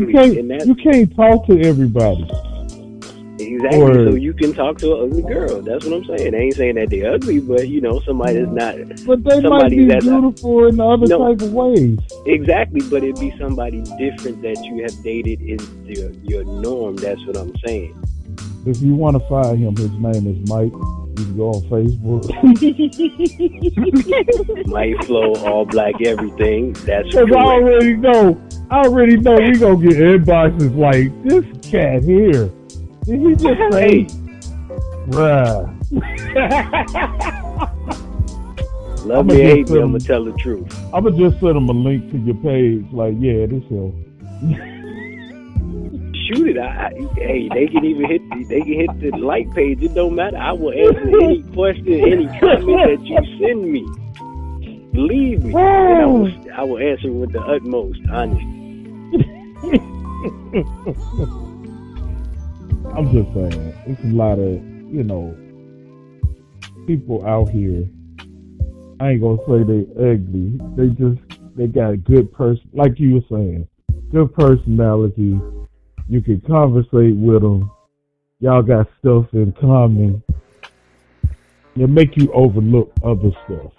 You can't talk to everybody. Exactly. So you can talk to an ugly girl. That's what I'm saying. I ain't saying that they're ugly, but you know, somebody that's not. But they might be beautiful in other type of ways. Exactly, but it'd be somebody different that you have dated in your norm. That's what I'm saying. If you want to find him, his name is Mike. You can go on Facebook. Mike Flow, all black, everything. That's because I already know we gonna get inboxes like, this cat here. Did he just say, bruh? Love me, hate me, I'm gonna tell the truth. I'm gonna just send him a link to your page. Like, yeah, this him. Shoot it. Hey, they can hit the like page. It don't matter. I will answer any question, any comment that you send me. Believe me. And I will answer with the utmost honesty. I'm just saying, it's a lot of, you know, people out here. I ain't gonna say they ugly. They got a good person, like you were saying, good personality. You can conversate with them. Y'all got stuff in common. It make you overlook other stuff.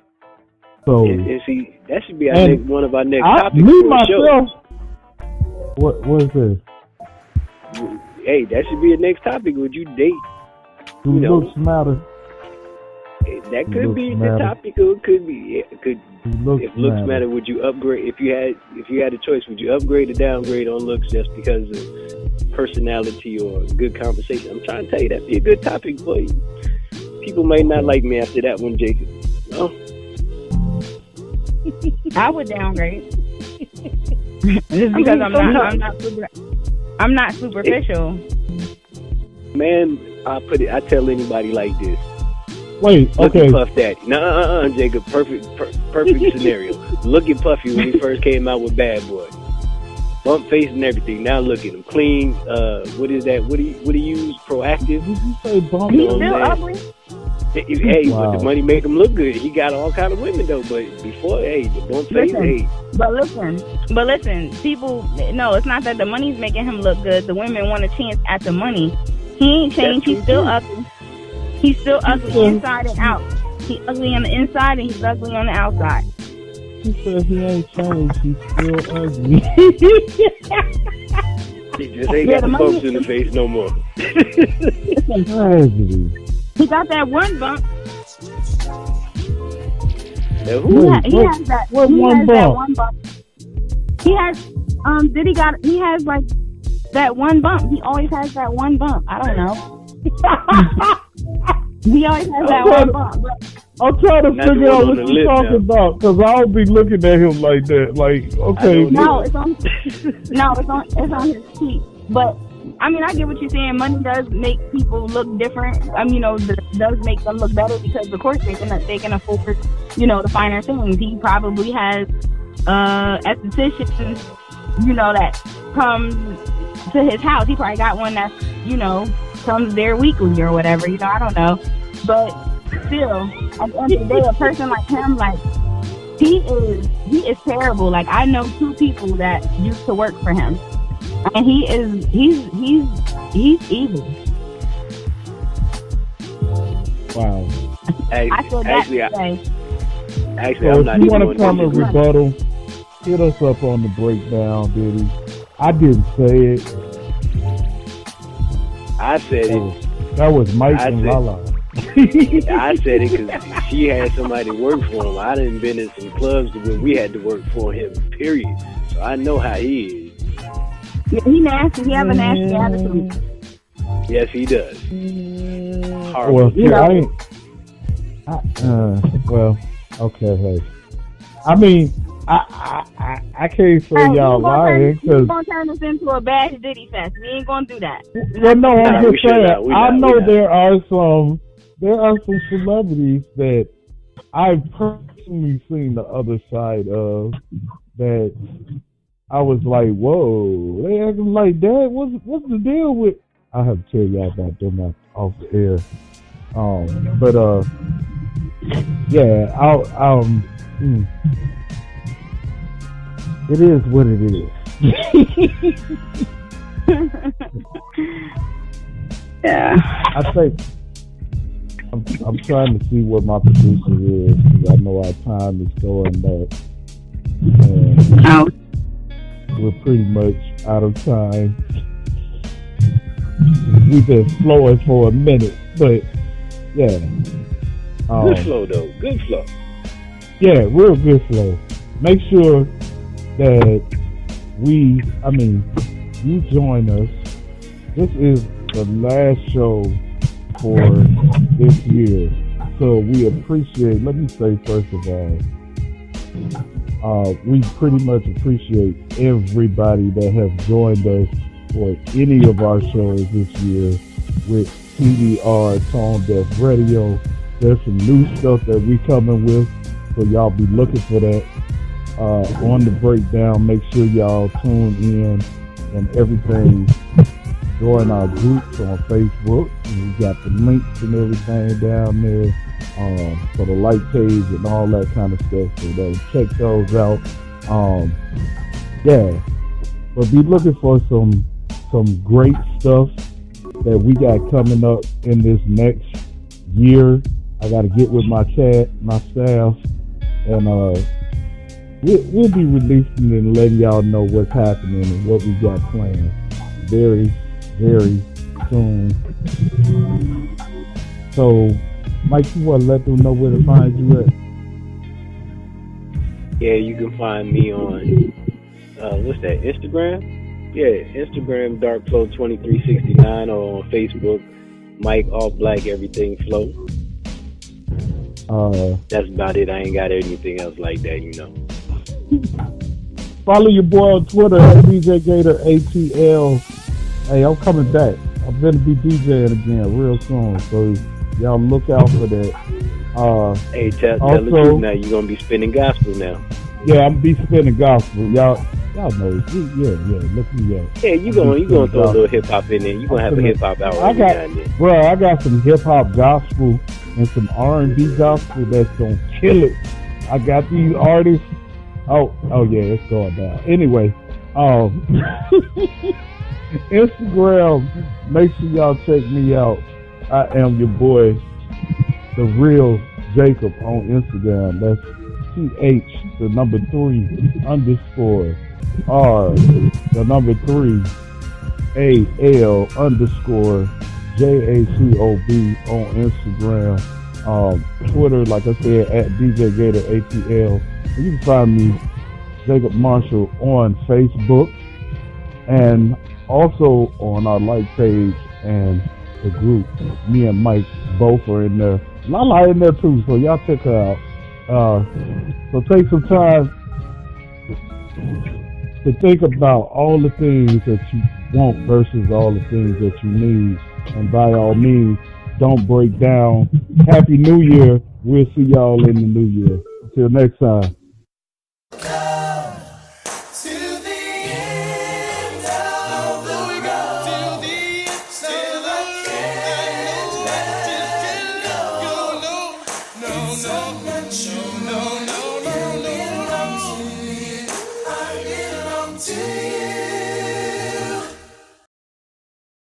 So, and see, that should be one of our next topics. Me myself. What is this? Hey, that should be a next topic. Would you date? Do looks matter? That could be the topic, or it could be. If looks matter, would you upgrade? If you had a choice, would you upgrade or downgrade on looks just because of personality or good conversation? I'm trying to tell you, that'd be a good topic for you. People may not like me after that one, Jacob. No? I would downgrade. Just because I'm not superficial. Man, I tell anybody like this. Wait, Look okay. at Puff Daddy. No, Jacob. Perfect scenario. Look at Puffy when he first came out with Bad Boy. Bump face and everything. Now look at him. Clean. What is that? What do you use? Proactive? Did you say bump? He's still ugly. Hey, wow. But the money make him look good. He got all kind of women though. But before, the bump face. Hey. But listen. People, no, it's not that the money's making him look good. The women want a chance at the money. He ain't changed. He's still ugly. He's still ugly inside and out. He's ugly on the inside and he's ugly on the outside. She said he ain't changed. He's still ugly. He just ain't got the bumps in the face no more. He got that one bump. He has that one bump. He has he has like that one bump. He always has that one bump. I don't know. He always has that one bump. I'm trying to figure out what you're talking about, because I'll be looking at him like that. Like, okay. No, it's on his cheek. But I mean, I get what you're saying. Money does make people look different. I mean, does make them look better, because of course they can afford, the finer things. He probably has estheticians, that comes to his house. He probably got one that's, comes there weekly or whatever. I don't know. But still, at the end of the day, a person like him, like, he is terrible. Like, I know 2 people that used to work for him, and he's evil. Wow. Actually, so I'm if not you even want to come and rebuttal, hit us up on the breakdown, Diddy. I didn't say it. I said it. That was Mike and Lala. I said it because she had somebody work for him. I done been in some clubs where we had to work for him, period. So I know how he is. He nasty. He have a nasty attitude. Yes, he does. Well, well, okay, hey. I mean, I can't say y'all lying, because we're gonna turn this into a bad Diddy fest. We ain't gonna do that. Well, no, I'm just saying. I know there are some celebrities that I've personally seen the other side of, that I was like, whoa, they acting like that. What's the deal with? I have to tell y'all about them off the air. It is what it is. Yeah. I think I'm trying to see what my producer is, because I know our time is going back. We're pretty much out of time. We've been flowing for a minute, but yeah. Good flow, though. Good flow. Yeah, real good flow. Make sure that you join us. This is the last show for this year. So we appreciate, let me say first of all, we pretty much appreciate everybody that have joined us for any of our shows this year with TDR, Tone Deaf Radio. There's some new stuff that we coming with, so y'all be looking for that on the breakdown. Make sure y'all tune in and everything. Join our groups on Facebook. And we got the links and everything down there for the like page and all that kind of stuff. So they'll check those out. But be looking for some great stuff that we got coming up in this next year. I got to get with my staff, and we'll be releasing and letting y'all know what's happening and what we got planned very, very soon. So, Mike, you want to let them know where to find you at? Yeah, you can find me on, what's that, Instagram? Yeah, Instagram, DarkFlow2369, or on Facebook, Mike All Black Everything Flow. That's about it. I ain't got anything else like that, Follow your boy on Twitter at DJ Gator ATL. Hey, I'm coming back. I'm gonna be DJing again real soon, so y'all look out for that. Hey, tell the truth now. You're gonna be spinning gospel now. Yeah, I'm be spinning gospel. Y'all know. Yeah. Look me up. Yeah, you gonna throw a little hip hop in there. You gonna have a hip hop hour every now and then. Bro, I got some hip hop gospel and some R&B gospel that's gonna kill it. I got these artists. Oh yeah, it's going down. Anyway, Instagram. Make sure y'all check me out. I am your boy, the real Jacob on Instagram. That's CH3 on Instagram. Twitter, like I said, at DJ Gator ATL. And you can find me, Jacob Marshall, on Facebook, and also on our like page and the group. Me and Mike both are in there. Lala in there too, so y'all check her out. So take some time to think about all the things that you want versus all the things that you need. And by all means, don't break down. Happy New Year. We'll see y'all in the new year. Until next time.